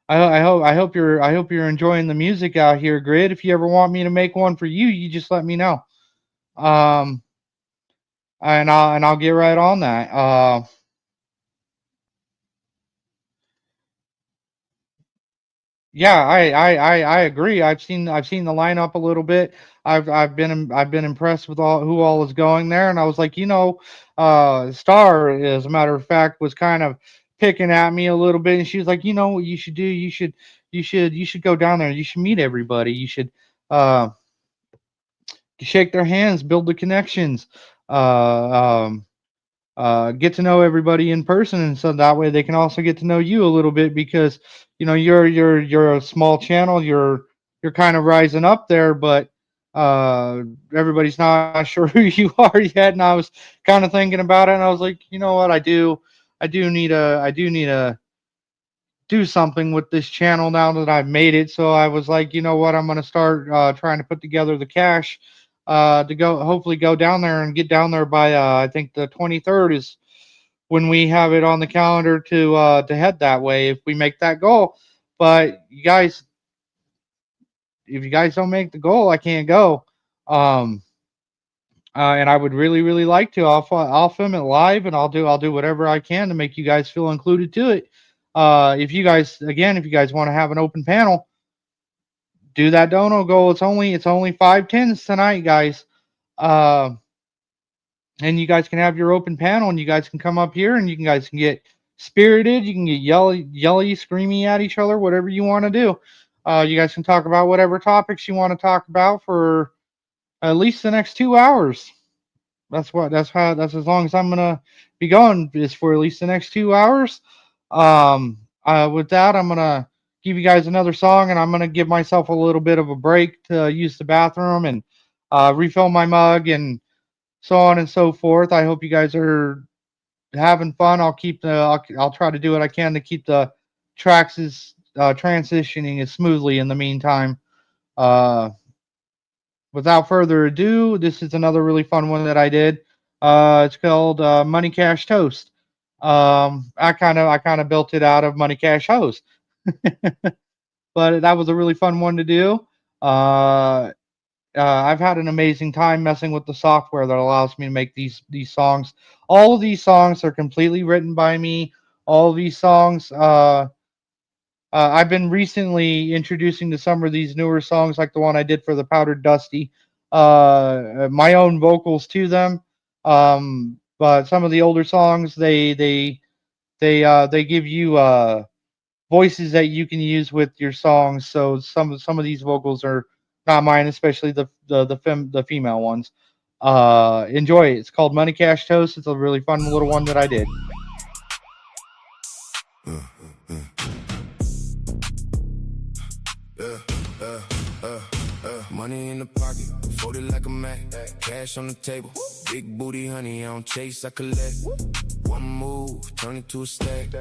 I hope you're enjoying the music out here, Grid. If you ever want me to make one for you, you just let me know. Um, and I'll get right on that. Yeah, I agree. I've seen the lineup a little bit. I've been impressed with all who all is going there, and I was like, Star, as a matter of fact, was kind of picking at me a little bit, and she was like, you know what you should do? You should go down there. You should meet everybody. You should uh shake their hands, build the connections, uh, um, get to know everybody in person, and so that way they can also get to know you a little bit because you're a small channel, you're kind of rising up there, but uh, everybody's not sure who you are yet. And I was kind of thinking about it, and I was like, you know what, I do need to do something with this channel now that I've made it. So I was like, you know what, I'm gonna start trying to put together the cash to go hopefully go down there and get down there by I think the 23rd is when we have it on the calendar to head that way if we make that goal. But you guys, if you guys don't make the goal, I can't go. Um, and I would really, really like to. I'll film it live, and I'll do whatever I can to make you guys feel included to it. If you guys want to have an open panel, do that dono goal. It's only 5 tens tonight, guys. Uh, and you guys can have your open panel, and you guys can come up here, and guys can get spirited. You can get yelly, screamy at each other, whatever you want to do. You guys can talk about whatever topics you want to talk about for at least the next 2 hours. That's as long as I'm gonna be going is for at least the next 2 hours. With that, I'm gonna give you guys another song, and I'm gonna give myself a little bit of a break to use the bathroom and refill my mug and so on and so forth. I hope you guys are having fun. I'll try to do what I can to keep the tracks transitioning as smoothly in the meantime. Uh, Without further ado, this is another really fun one that I did. It's called Money Cash Toast. I kind of built it out of Money Cash Hose, but that was a really fun one to do. Uh, I've had an amazing time messing with the software that allows me to make these songs. All of these songs are completely written by me. All of these songs, I've been recently introducing to some of these newer songs, like the one I did for the Powdered Dusty, my own vocals to them. But some of the older songs, they give you voices that you can use with your songs. So some of these vocals are not mine, especially the female ones. Enjoy it. It's called Money Cash Toast. It's a really fun little one that I did. Money in the pocket, folded like a Mac. Cash on the table, big booty honey, I don't chase, I collect. One move, turn it to a stack.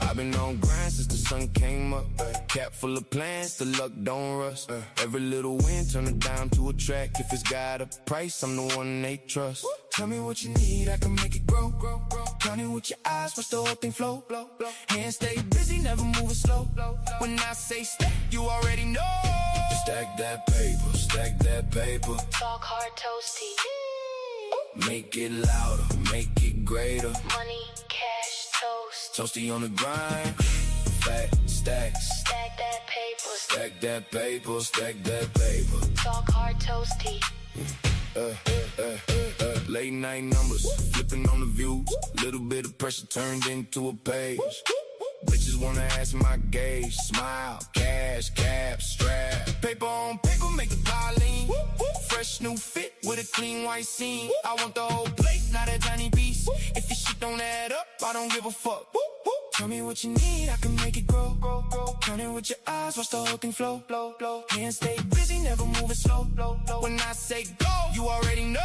I I've been on grind since the sun came up. Cap full of plans, the luck don't rust. Every little win, turn it down to a track. If it's got a price, I'm the one they trust. Tell me what you need, I can make it grow. Count it with your eyes, watch the whole thing flow. Hands stay busy, never moving slow. When I say stack, you already know. Stack that paper, stack that paper. Talk hard toasty. Make it louder, make it greater. Money, cash, toast. Toasty on the grind, fat stacks. Stack that paper. Stack that paper, stack that paper. Talk hard toasty. Late night numbers, flipping on the views. Little bit of pressure turned into a page. Bitches wanna ask my gauge. Smile, cash, cap, strap. Paper on paper, make the pile lean. Fresh new fit with a clean white scene. I want the whole plate, not a tiny piece. If your shit don't add up, I don't give a fuck. Tell me what you need, I can make it grow. Count it with your eyes, watch the whole thing flow. Hands stay busy, never moving slow. When I say go, you already know.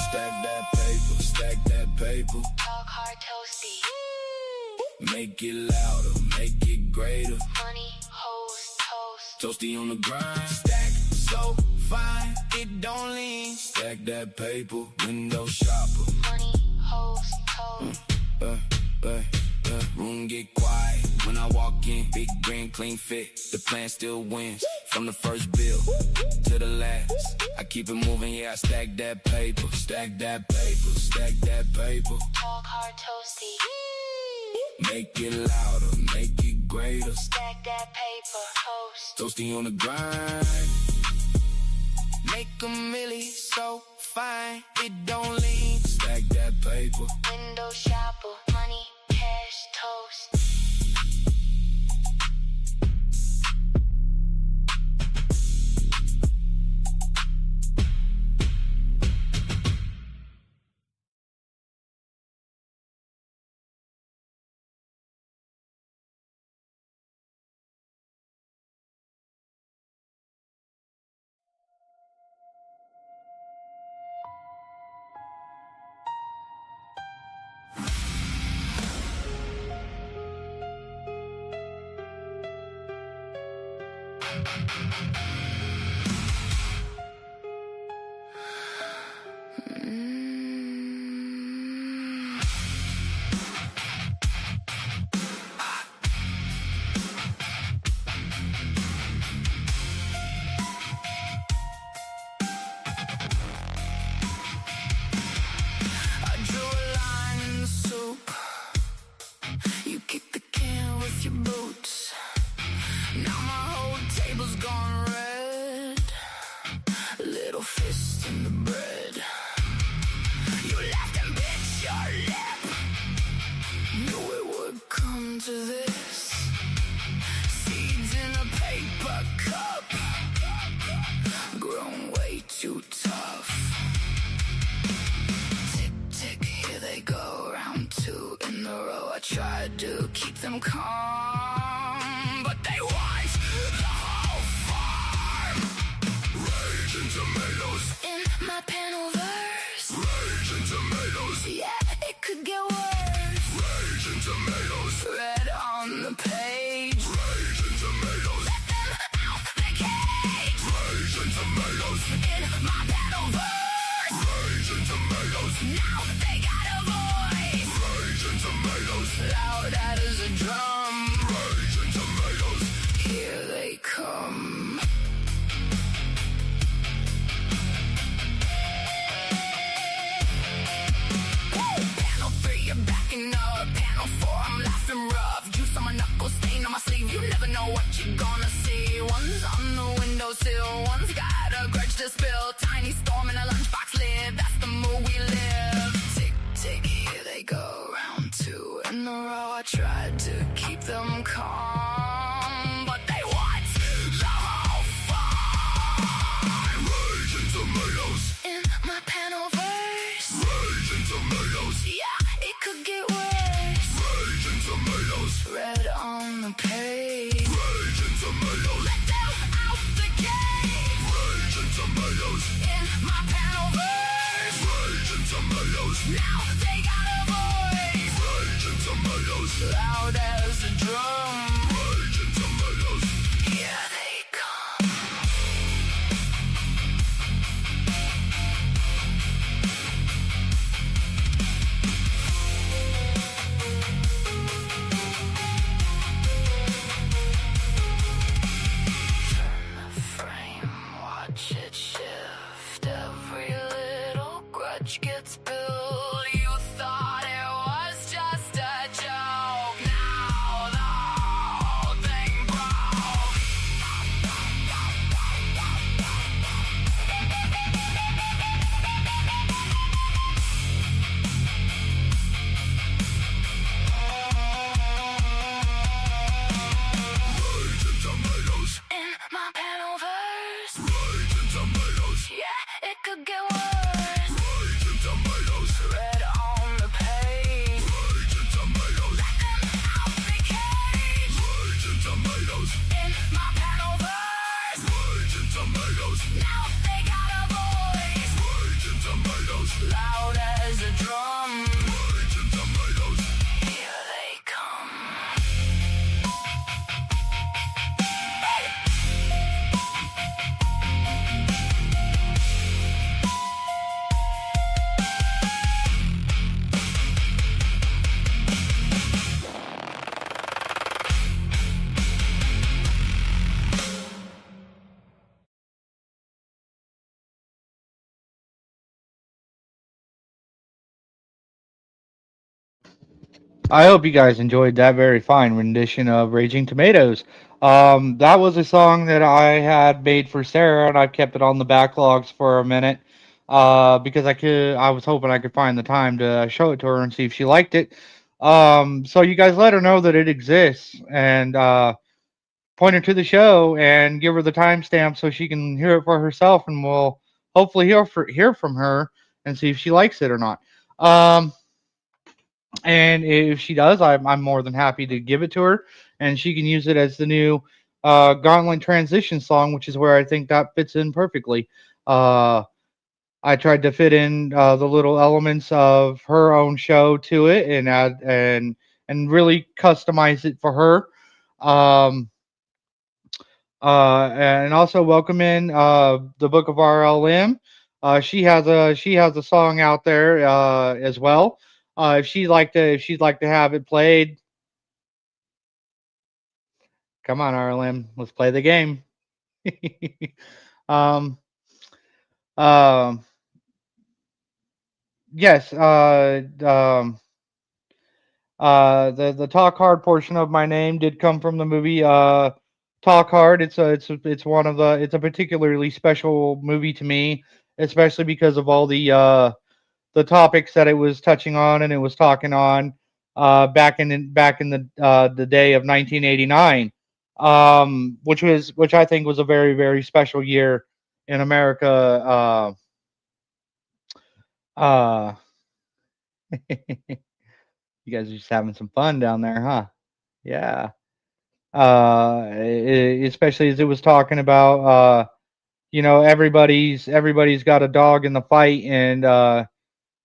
Stack that paper, stack that paper. Talk hard toasty. Make it louder, make it greater. Money, hoes, toast. Toasty on the grind, stack so fine, it don't lean. Stack that paper, window shopper. Money, hoes, toast. Room get quiet when I walk in. Big green, clean fit. The plan still wins. From the first bill to the last, I keep it moving. Yeah, I stack that paper, stack that paper, stack that paper. Talk hard toasty. Make it louder, make it greater. Stack that paper, toast. Toasty on the grind. Make a milli so fine, it don't lean. Stack that paper. Window shopper. Money, cash, toast. Tried to keep them calm, but they want the whole farm. Raging tomatoes In my panel verse. Raging tomatoes. Yeah, it could get worse. Raging tomatoes. Red on the page. Raging tomatoes. Let them out the cage. Raging tomatoes. In my panel verse. Raging tomatoes. Now they got a voice. Raging tomatoes. Loud as a drum. Raging bridge gets built. You thought it was just a joke. Now the whole thing broke. Raging tomatoes, In my panel verse, raging tomatoes, yeah, it could get worse. raging tomatoes, Red on the page, raging tomatoes, out the cage. raging tomatoes, In my panel verse, raging tomatoes, now they got a voice, raging tomatoes, loud as a drum. raging tomatoes. Here they come. I hope you guys enjoyed that very fine rendition of Raging Tomatoes. That was a song that I had made for Sarah, and I've kept it on the backlogs for a minute because I was hoping I could find the time to show it to her and see if she liked it. So you guys let her know that it exists and point her to the show and give her the timestamp so she can hear it for herself, and we'll hopefully hear from her and see if she likes it or not. Um, and if she does, I'm more than happy to give it to her, and she can use it as the new Gauntlet transition song, which is where I think that fits in perfectly. Uh, I tried to fit in the little elements of her own show to it, and add and really customize it for her. Um, and also welcome in the Book of RLM. She has a song out there as well. If she'd like to have it played, come on RLM, let's play the game. um, um, yes. The talk hard portion of my name did come from the movie Talk Hard. It's one of the it's a particularly special movie to me, especially because of all the topics that it was touching on and it was talking on back in the day of 1989, which I think was a very very special year in America. Uh, you guys are just having some fun down there, huh? Yeah. Especially as it was talking about, everybody's got a dog in the fight, and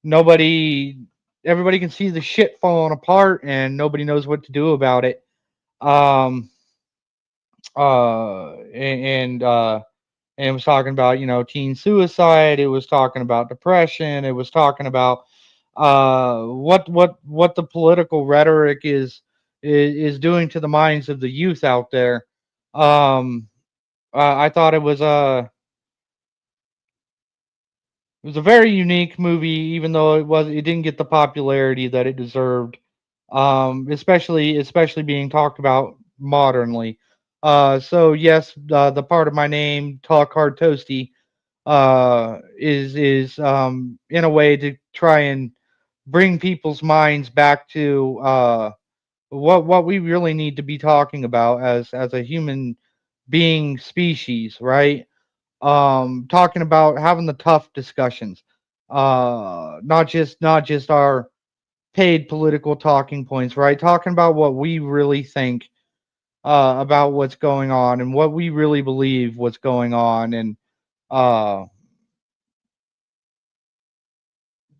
nobody, everybody can see the shit falling apart, and nobody knows what to do about it. Um, and it was talking about teen suicide. It was talking about depression. It was talking about what the political rhetoric is doing to the minds of the youth out there. Um, I thought it was a very unique movie, even though it didn't get the popularity that it deserved. Especially being talked about modernly. So yes, the part of my name, Talk Hard Toasty, is in a way to try and bring people's minds back to what we really need to be talking about as a human being species, right? Talking about having the tough discussions, not just our paid political talking points, right? Talking about what we really think about what's going on and what we really believe what's going on, and uh,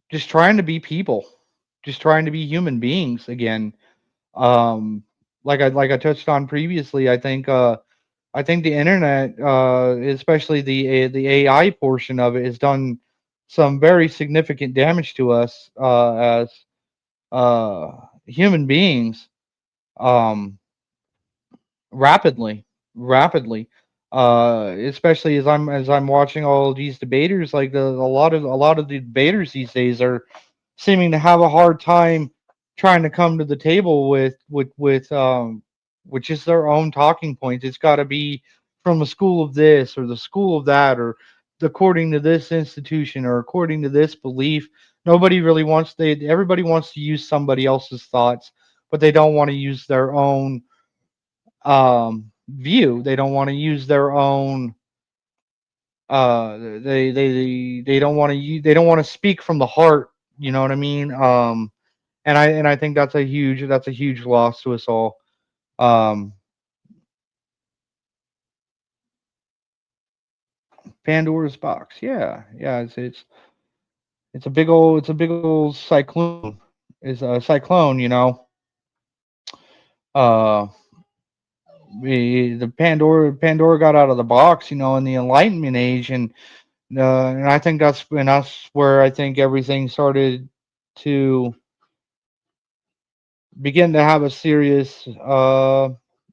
just trying to be people, just trying to be human beings again. Um, like I touched on previously, I think the internet, especially the AI portion of it, has done some very significant damage to us as uh, human beings, um, rapidly, rapidly. Especially as I'm watching all these debaters, like a lot of the debaters these days are seeming to have a hard time trying to come to the table with just their own talking points. It's got to be from a school of this or the school of that, or according to this institution or according to this belief. Nobody really wants they Everybody wants to use somebody else's thoughts, but they don't want to use their own view. They don't want to use their own they don't want to they don't want to speak from the heart, you know what I mean? And I think that's a huge loss to us all. um Pandora's box, yeah, yeah, it's a big old cyclone. Is a cyclone, uh the Pandora got out of the box, in the Enlightenment age. And I think that's where I think everything started to begin to have a serious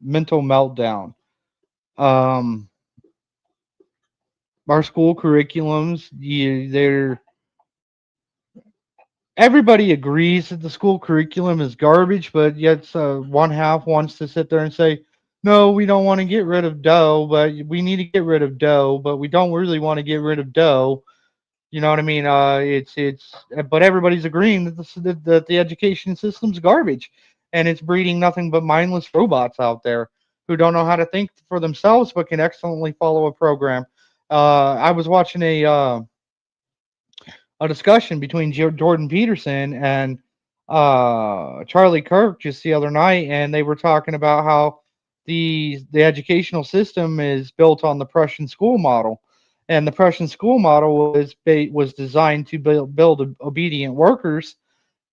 mental meltdown. Um, our school curriculums, they're everybody agrees that the school curriculum is garbage, but yet one half wants to sit there and say, no, we don't want to get rid of dough, but we need to get rid of dough, but we don't really want to get rid of dough. You know what I mean? But everybody's agreeing that the education system's garbage, and it's breeding nothing but mindless robots out there who don't know how to think for themselves, but can excellently follow a program. I was watching a discussion between Jordan Peterson and Charlie Kirk just the other night, and they were talking about how the educational system is built on the Prussian school model, and the Prussian school model was designed to build obedient workers,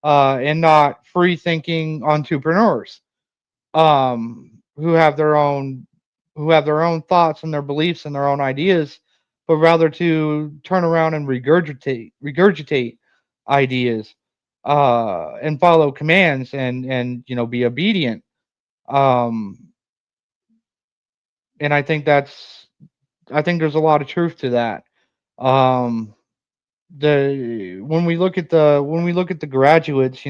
and not free thinking entrepreneurs, who have their own thoughts and their beliefs and their own ideas, but rather to turn around and regurgitate ideas, and follow commands, and be obedient. Um, and I think there's a lot of truth to that. Um, the when we look at the graduates,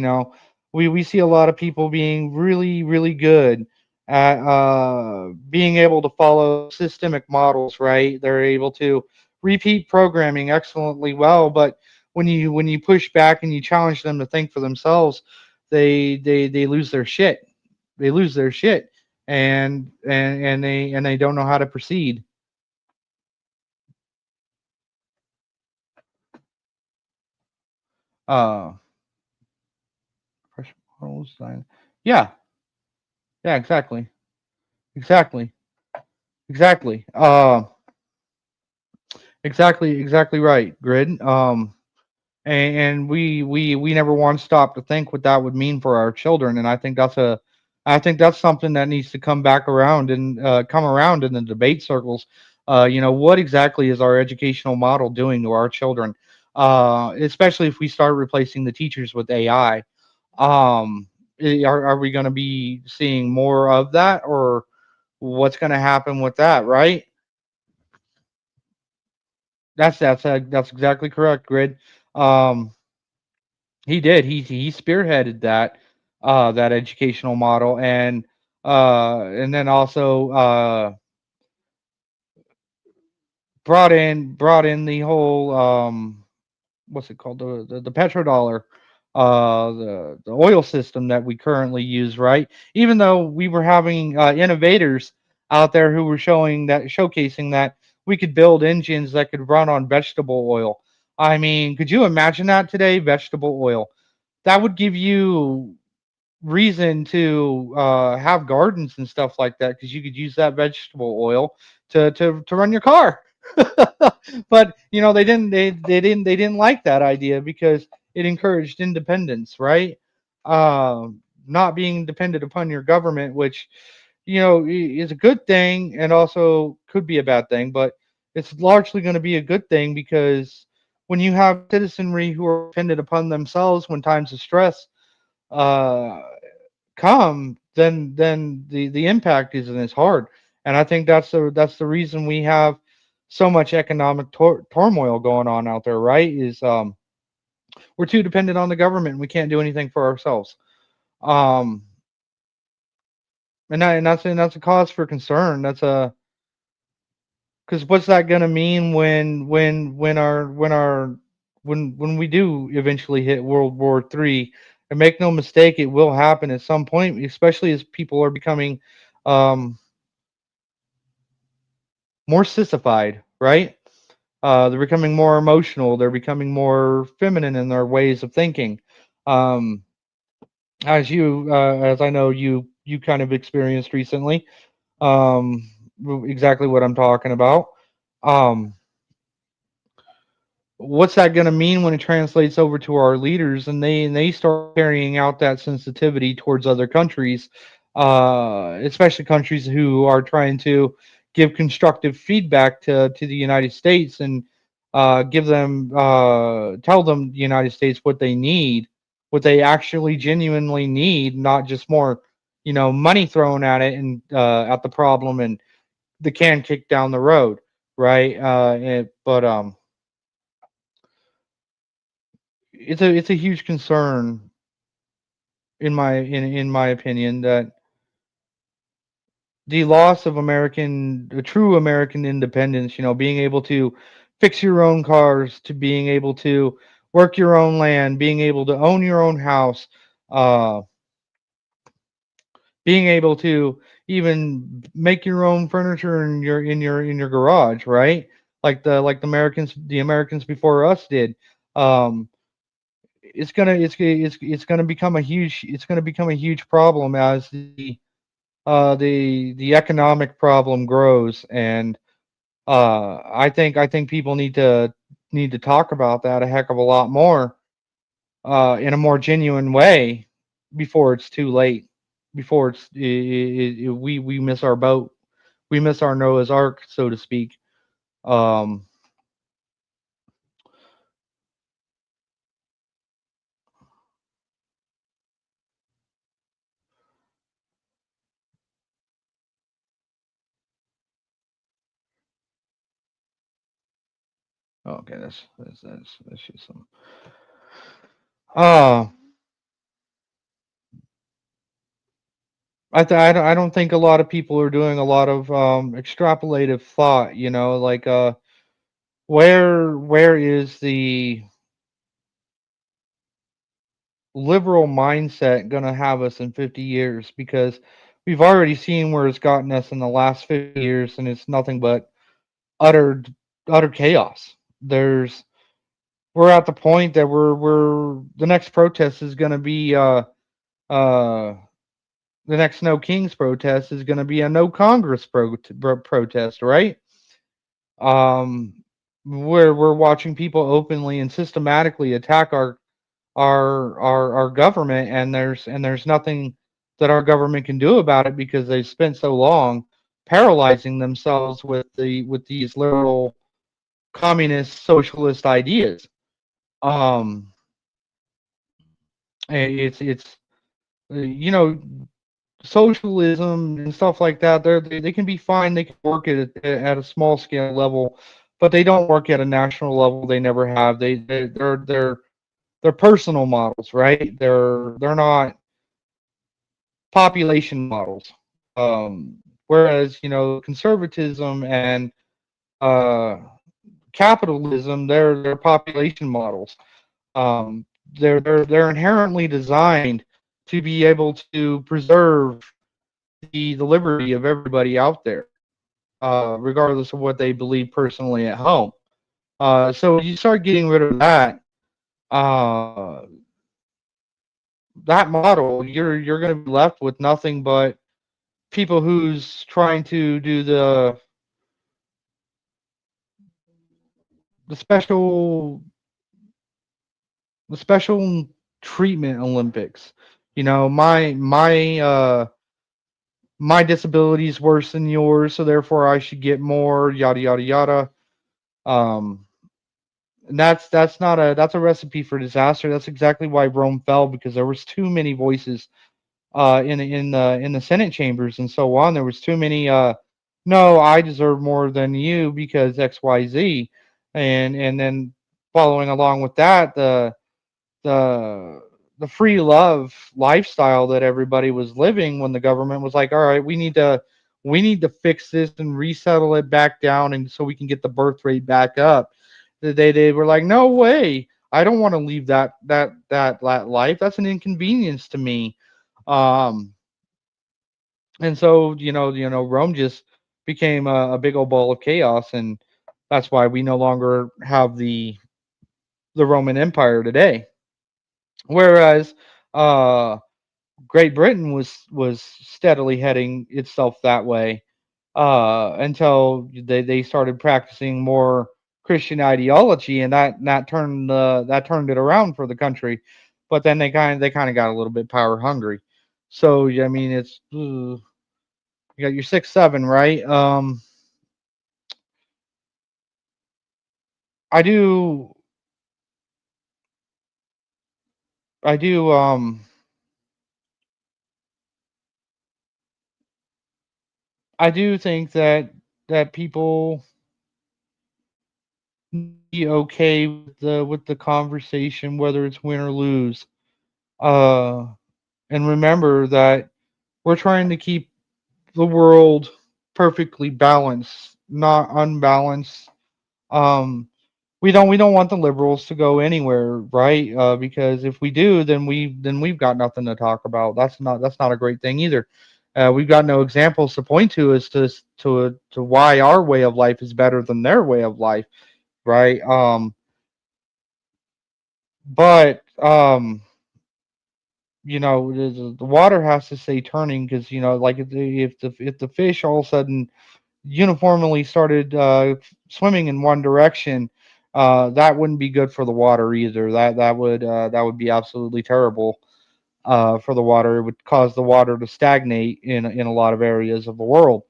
we see a lot of people being really really good at being able to follow systemic models, right? They're able to repeat programming excellently well, but when you push back and you challenge them to think for themselves, they lose their shit. They lose their shit, and they don't know how to proceed. uh Fresh models design. Yeah, yeah, exactly. Exactly. Exactly. Exactly right, Grid. And we never once stop to think what that would mean for our children, and I think that's something that needs to come around in the debate circles. What exactly is our educational model doing to our children? Especially if we start replacing the teachers with AI. Are we going to be seeing more of that, or what's going to happen with that, right? That's exactly correct, Grid. Um, he did. He spearheaded that educational model, and then also brought in the whole what's it called, the petrodollar, the oil system that we currently use, right? Even though we were having innovators out there who were showcasing that we could build engines that could run on vegetable oil. I mean, could you imagine that today? Vegetable oil. That would give you reason to have gardens and stuff like that, because you could use that vegetable oil to run your car. But they didn't like that idea because it encouraged independence, right? Not being dependent upon your government, which is a good thing and also could be a bad thing, but it's largely going to be a good thing, because when you have citizenry who are dependent upon themselves when times of stress uh, come, then the impact isn't as hard. And I think that's the reason we have so much economic turmoil going on out there, right? Is we're too dependent on the government and we can't do anything for ourselves. Um, and that's a cause for concern. That's a Because what's that gonna mean when we do eventually hit World War III? And make no mistake, it will happen at some point, especially as people are becoming um, more sissified, right? They're becoming more emotional. They're becoming more feminine in their ways of thinking. Um, as I know you kind of experienced recently, um, exactly what I'm talking about. Um, what's that going to mean when it translates over to our leaders and they start carrying out that sensitivity towards other countries, especially countries who are trying to give constructive feedback to the United States and give them tell them the United States what they need, what they actually genuinely need, not just more money thrown at it and at the problem and the can kicked down the road, right? But it's a huge concern in my opinion that the loss of true American independence, being able to fix your own cars, to being able to work your own land, being able to own your own house, uh, being able to even make your own furniture in your garage, right? Like the Americans before us did. Um, it's gonna become a huge problem as the economic problem grows, and I think people need to talk about that a heck of a lot more in a more genuine way before it's too late, before we miss our boat, we miss our Noah's Ark, so to speak. Um, okay, that's just some. Uh, I don't think a lot of people are doing a lot of extrapolative thought. Like where is the liberal mindset going to have us in 50 years? Because we've already seen where it's gotten us in the last 50 years, and it's nothing but utter utter chaos. There's We're at the point that we're the next protest is going to be uh the next No Kings protest is going to be a No Congress protest, right? Um, where we're watching people openly and systematically attack our government, and there's nothing that our government can do about it because they've spent so long paralyzing themselves with these liberal communist socialist ideas. Um, it's you know socialism and stuff like that. They can be fine. They can work at a small scale level, but they don't work at a national level. They never have. They're personal models, right? They're not population models. Whereas conservatism and uh, capitalism, they're population models. Um, they're inherently designed to be able to preserve the liberty of everybody out there, regardless of what they believe personally at home. So you start getting rid of uh, that model, you're going to be left with nothing but people who's trying to do the the special treatment Olympics. My disability is worse than yours, so therefore I should get more. Yada yada yada. Um, and that's a recipe for disaster. That's exactly why Rome fell, because there was too many voices in the Senate chambers and so on. There was too many. no, I deserve more than you because XYZ. And then following along with that, the the free love lifestyle that everybody was living when the government was like, all right, we need to fix this and resettle it back down and so we can get the birth rate back up. They were like, no way. I don't want to leave that life. That's an inconvenience to me. Um and so, Rome just became a big old ball of chaos, and that's why we no longer have the Roman Empire today. Whereas uh, Great Britain was steadily heading itself that way until they started practicing more Christian ideology, and that turned it around for the country. But then they kind of got a little bit power hungry. So I mean, you got your 6-7, right? I do, I do, I do think that people be okay with the conversation, whether it's win or lose. Uh, and remember that we're trying to keep the world perfectly balanced, not unbalanced. Um, we don't want the liberals to go anywhere, right? Because if we do, then we've got nothing to talk about. That's not a great thing either. We've got no examples to point to as to why our way of life is better than their way of life, right? But the water has to stay turning because like if the fish all of a sudden uniformly started swimming in one direction, that wouldn't be good for the water either. That would be absolutely terrible for the water. It would cause the water to stagnate in a lot of areas of the world.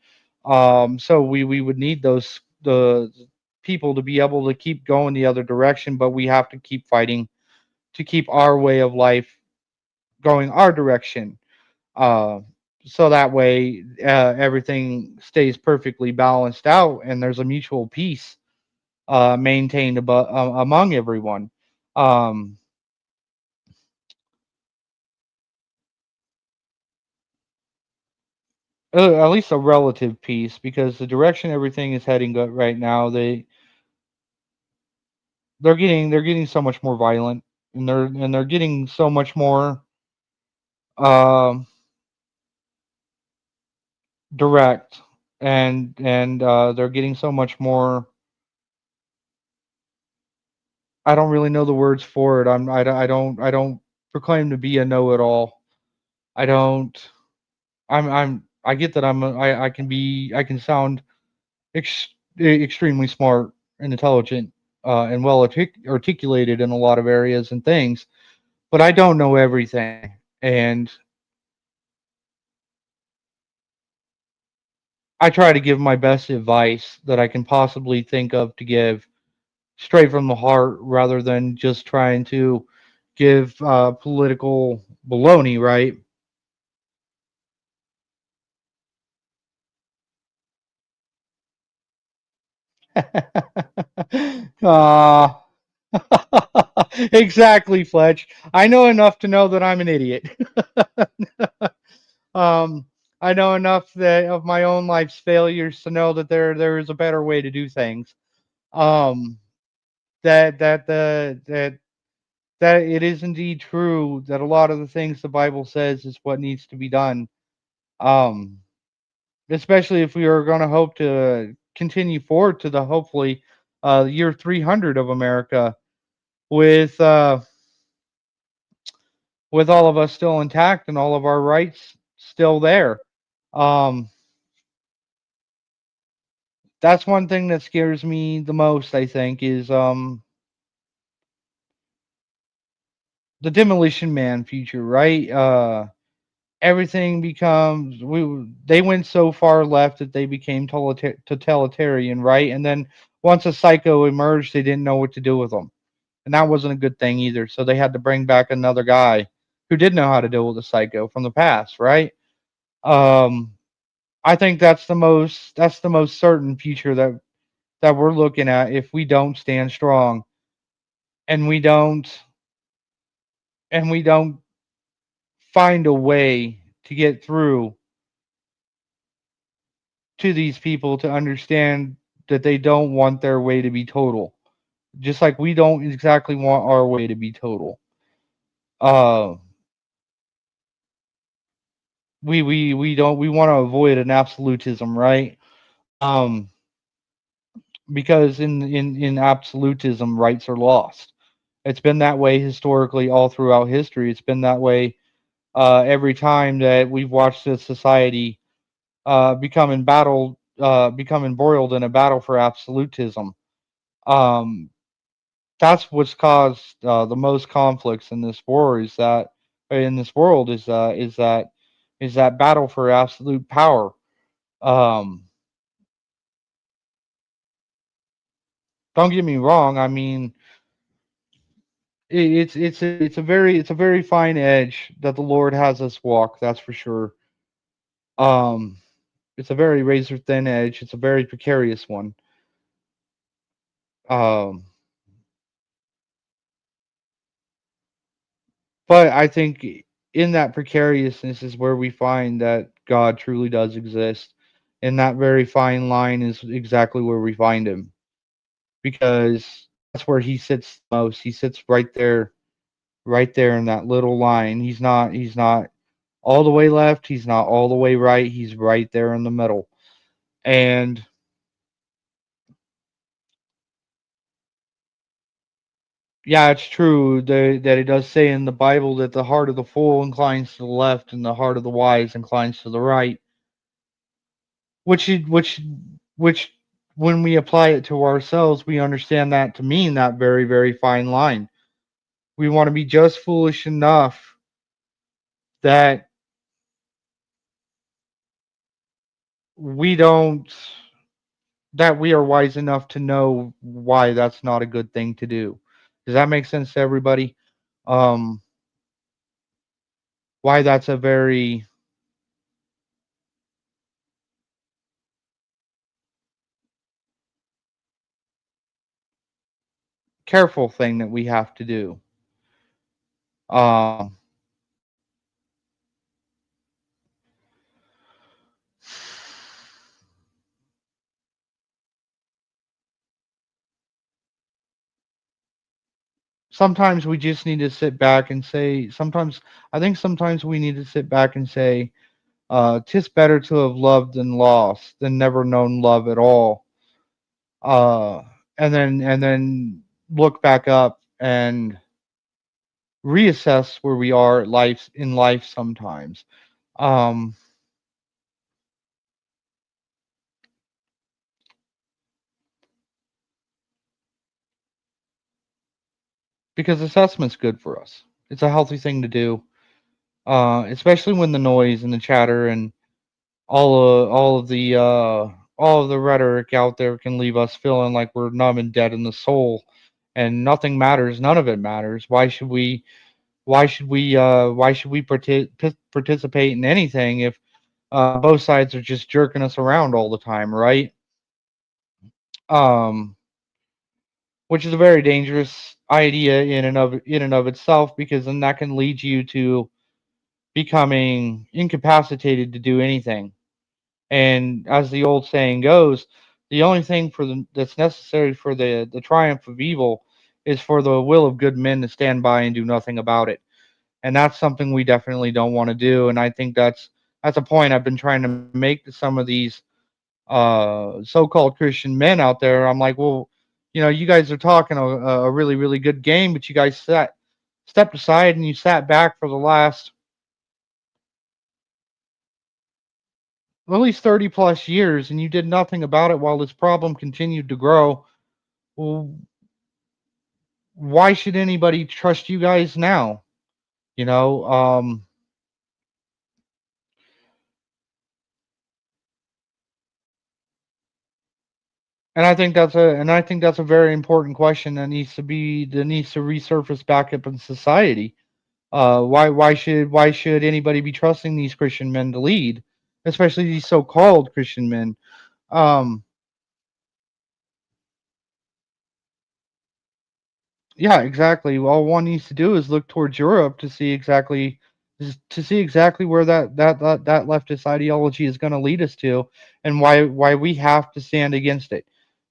So we would need the people to be able to keep going the other direction, but we have to keep fighting to keep our way of life going our direction. Uh, so that way everything stays perfectly balanced out and there's a mutual peace maintained among everyone. Um, at least a relative peace because the direction everything is heading right now, they're getting so much more violent, and they're getting so much more um direct, and they're getting so much more. I don't really know the words for it. I don't proclaim to be a know-it-all. I don't. I get that I can sound extremely smart and intelligent and well articulated in a lot of areas and things, but I don't know everything. And I try to give my best advice that I can possibly think of to give straight from the heart rather than just trying to give political baloney, right? uh, exactly, Fletch. I know enough to know that I'm an idiot. um, I know enough of my own life's failures to know that there is a better way to do things. Um, that it is indeed true that a lot of the things the Bible says is what needs to be done. Um, especially if we are going to hope to continue forward to the hopefully year 300 of America with uh, with all of us still intact and all of our rights still there. Um, that's one thing that scares me the most. I think is the demolition man future, right? Everything becomes they went so far left that they became totalitarian, right? And then once a psycho emerged, they didn't know what to do with them, and that wasn't a good thing either. So they had to bring back another guy who did know how to deal with a psycho from the past, right? Um, I think that's the most certain future that we're looking at if we don't stand strong and we don't find a way to get through to these people to understand that they don't want their way to be total. Just like we don't exactly want our way to be total. Uh we want to avoid an absolutism, right? Um because in absolutism rights are lost. It's been that way historically all throughout history. It's been that way every time that we've watched this society become embroiled in a battle for absolutism. Um, that's what's caused the most conflicts in this war is that in this world is that battle for absolute power. Um, don't get me wrong. I mean, it's a very fine edge that the Lord has us walk. That's for sure. Um, it's a very razor thin edge. It's a very precarious one. Um, but I think in that precariousness is where we find that God truly does exist. And that very fine line is exactly where we find him because that's where he sits most. He sits right there in that little line. He's not all the way left, he's not all the way right, he's right there in the middle. And yeah, it's true that it does say in the Bible that the heart of the fool inclines to the left and the heart of the wise inclines to the right, which when we apply it to ourselves, we understand that to mean that very, very fine line. We want to be just foolish enough that we don't that we are wise enough to know why that's not a good thing to do. Does that make sense to everybody? Um, why that's a very careful thing that we have to do. Um, sometimes we just need to sit back and say. Sometimes we need to sit back and say, "'Tis better to have loved and lost than never known love at all." Uh, and then look back up and reassess where we are at life in life sometimes. Um, because assessment's good for us. It's a healthy thing to do, especially when the noise and the chatter and all of the rhetoric out there can leave us feeling like we're numb and dead in the soul, and nothing matters. None of it matters. Why should we? Why should we participate in anything if both sides are just jerking us around all the time, right? Um, which is a very dangerous idea in and of itself because then that can lead you to becoming incapacitated to do anything. And as the old saying goes, the only thing that's necessary for the triumph of evil is for the will of good men to stand by and do nothing about it. And that's something we definitely don't want to do. And I think that's a point I've been trying to make to some of these so-called Christian men out there. I'm like, well, you guys are talking a really, really good game, but you guys stepped aside and you sat back for the last at least 30 plus years and you did nothing about it while this problem continued to grow. Well, why should anybody trust you guys now? You know, and I think that's a very important question that needs to resurface back up in society. Why should anybody be trusting these Christian men to lead? especially these so-called Christian men. Um, yeah, exactly. All one needs to do is look towards Europe to see exactly where that leftist ideology is going to lead us to, and why we have to stand against it.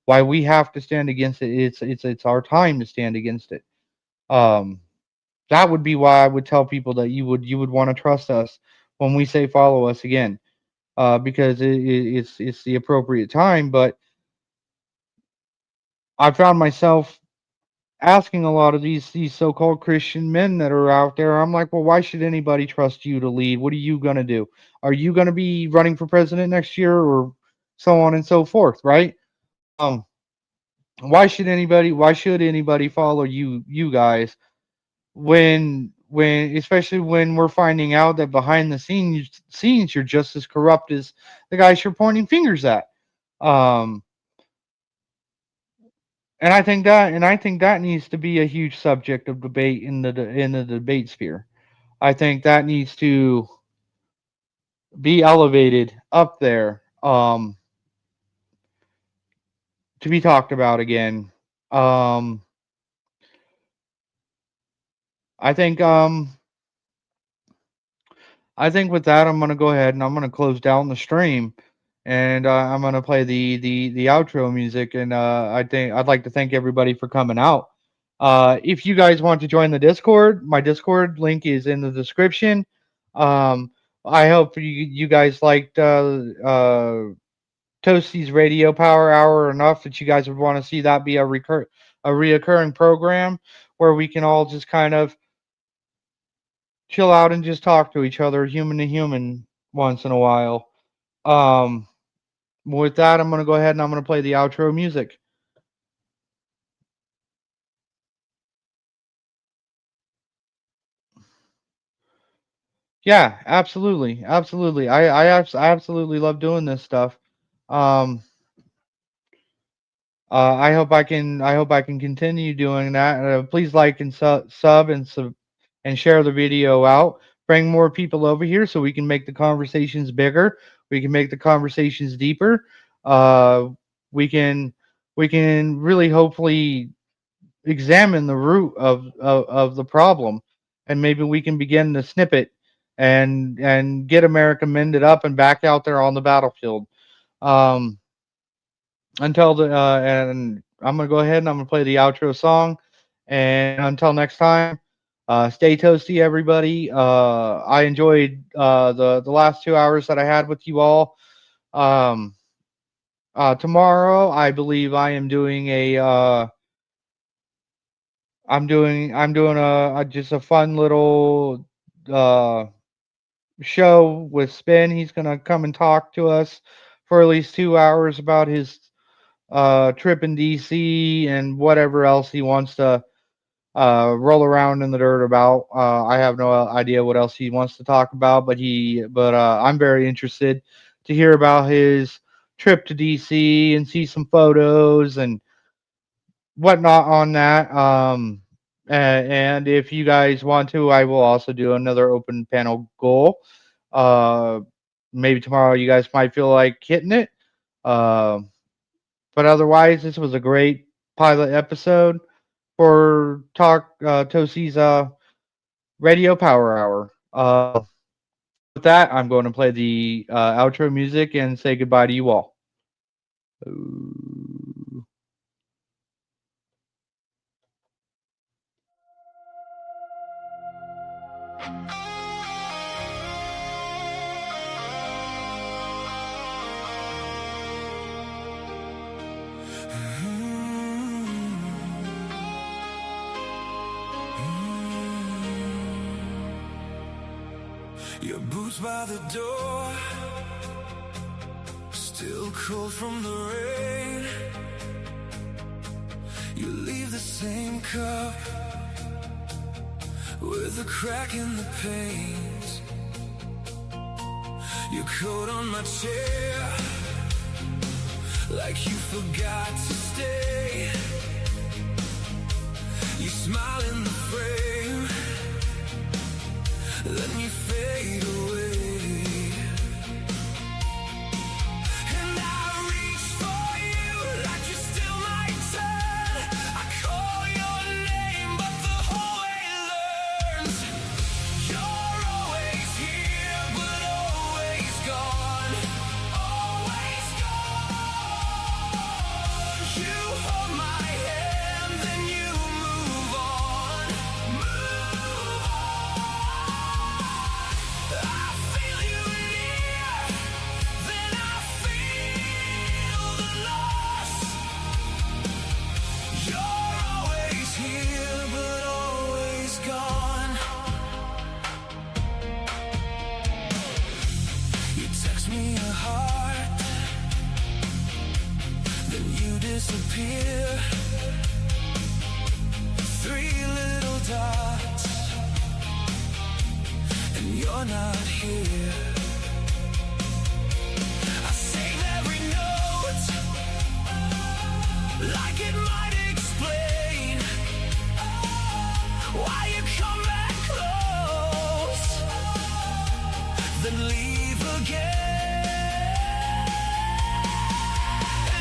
Why we have to stand against it. It's our time to stand against it. Um, that would be why I would tell people that you would want to trust us when we say follow us again, because it's the appropriate time. But I found myself asking a lot of these so-called Christian men that are out there. I'm like, well, why should anybody trust you to lead? What are you gonna do? Are you gonna be running for president next year, or so on and so forth, right? Um, why should anybody follow you guys when especially when we're finding out that behind the scenes you're just as corrupt as the guys you're pointing fingers at. Um, and I think that needs to be a huge subject of debate in the debate sphere. I think that needs to be elevated up there, to be talked about again. Um, I think I think with that, I'm gonna go ahead and I'm gonna close down the stream, and I'm gonna play the outro music. And I think I'd like to thank everybody for coming out. If you guys want to join the Discord, my Discord link is in the description. Um, I hope you guys liked Toasty's Radio Power Hour enough that you guys would want to see that be a reoccurring program where we can all just kind of chill out and just talk to each other, human to human, once in a while. Um, with that, I'm gonna go ahead and I'm gonna play the outro music. Yeah, absolutely, absolutely. I absolutely love doing this stuff. Um, I hope I can continue doing that. Please like and sub and share the video out. Bring more people over here so we can make the conversations bigger. We can make the conversations deeper. Uh, we can we can really hopefully examine the root of the problem, and maybe we can begin to snip it and get America mended up and back out there on the battlefield. Um, and I'm gonna go ahead and I'm gonna play the outro song. And until next time, stay toasty, everybody. I enjoyed the last 2 hours that I had with you all. Um, tomorrow, I believe I am doing I'm doing just a fun little uh show with Spin. He's gonna come and talk to us for at least 2 hours about his trip in DC and whatever else he wants to roll around in the dirt about. I have no idea what else he wants to talk about, but I'm very interested to hear about his trip to DC and see some photos and whatnot on that. And if you guys want to, I will also do another open panel goal. Uh, maybe tomorrow you guys might feel like hitting it. Uh, but otherwise, this was a great pilot episode for Toasty's Radio Power Hour. With that, I'm going to play the outro music and say goodbye to you all. Your boots by the door, still cold from the rain. You leave the same cup with a crack in the paint. Your coat on my chair, like you forgot to stay. You smile in the frame, let me fade away. you're not here. I save every note like it might explain why you come back close, then leave again.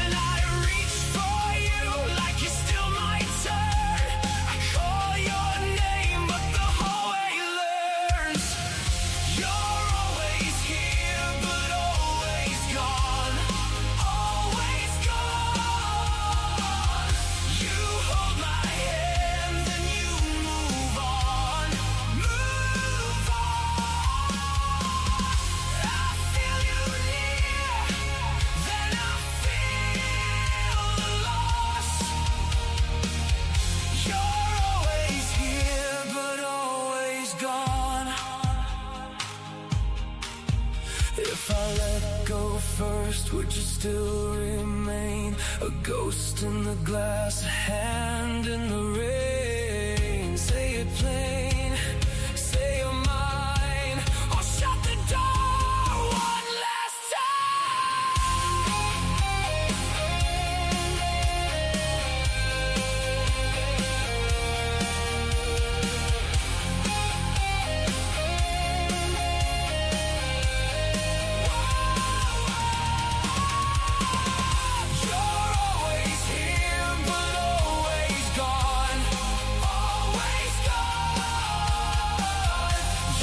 And I reach for you like you still might turn. I call your name, but the hallway learns. You're always here, but always gone. Always gone. You hold my hand, then you move on. Move on. I feel you near, then I feel the loss. You're always here, but always gone. If I let go first, would you still remain a ghost in the glass, a hand in the rain? Say it plain, say you're mine, or shut the door one last You're always here, but always gone. Always gone.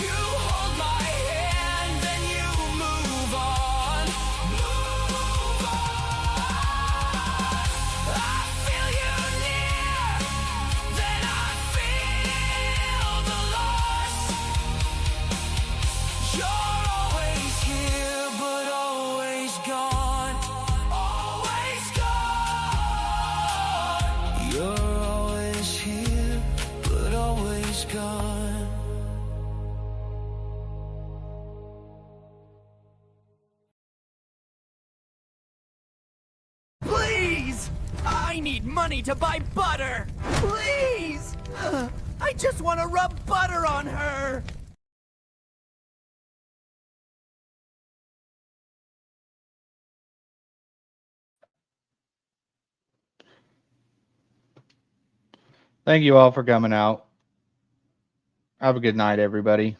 You hold my hand, then you move on. Move on. I feel you near, then I feel the loss. You're always here, but always gone. Always gone. You're always here, but always gone. Please! I need money to buy butter! Please! I just want to rub butter on her! Thank you all for coming out. Have a good night, everybody.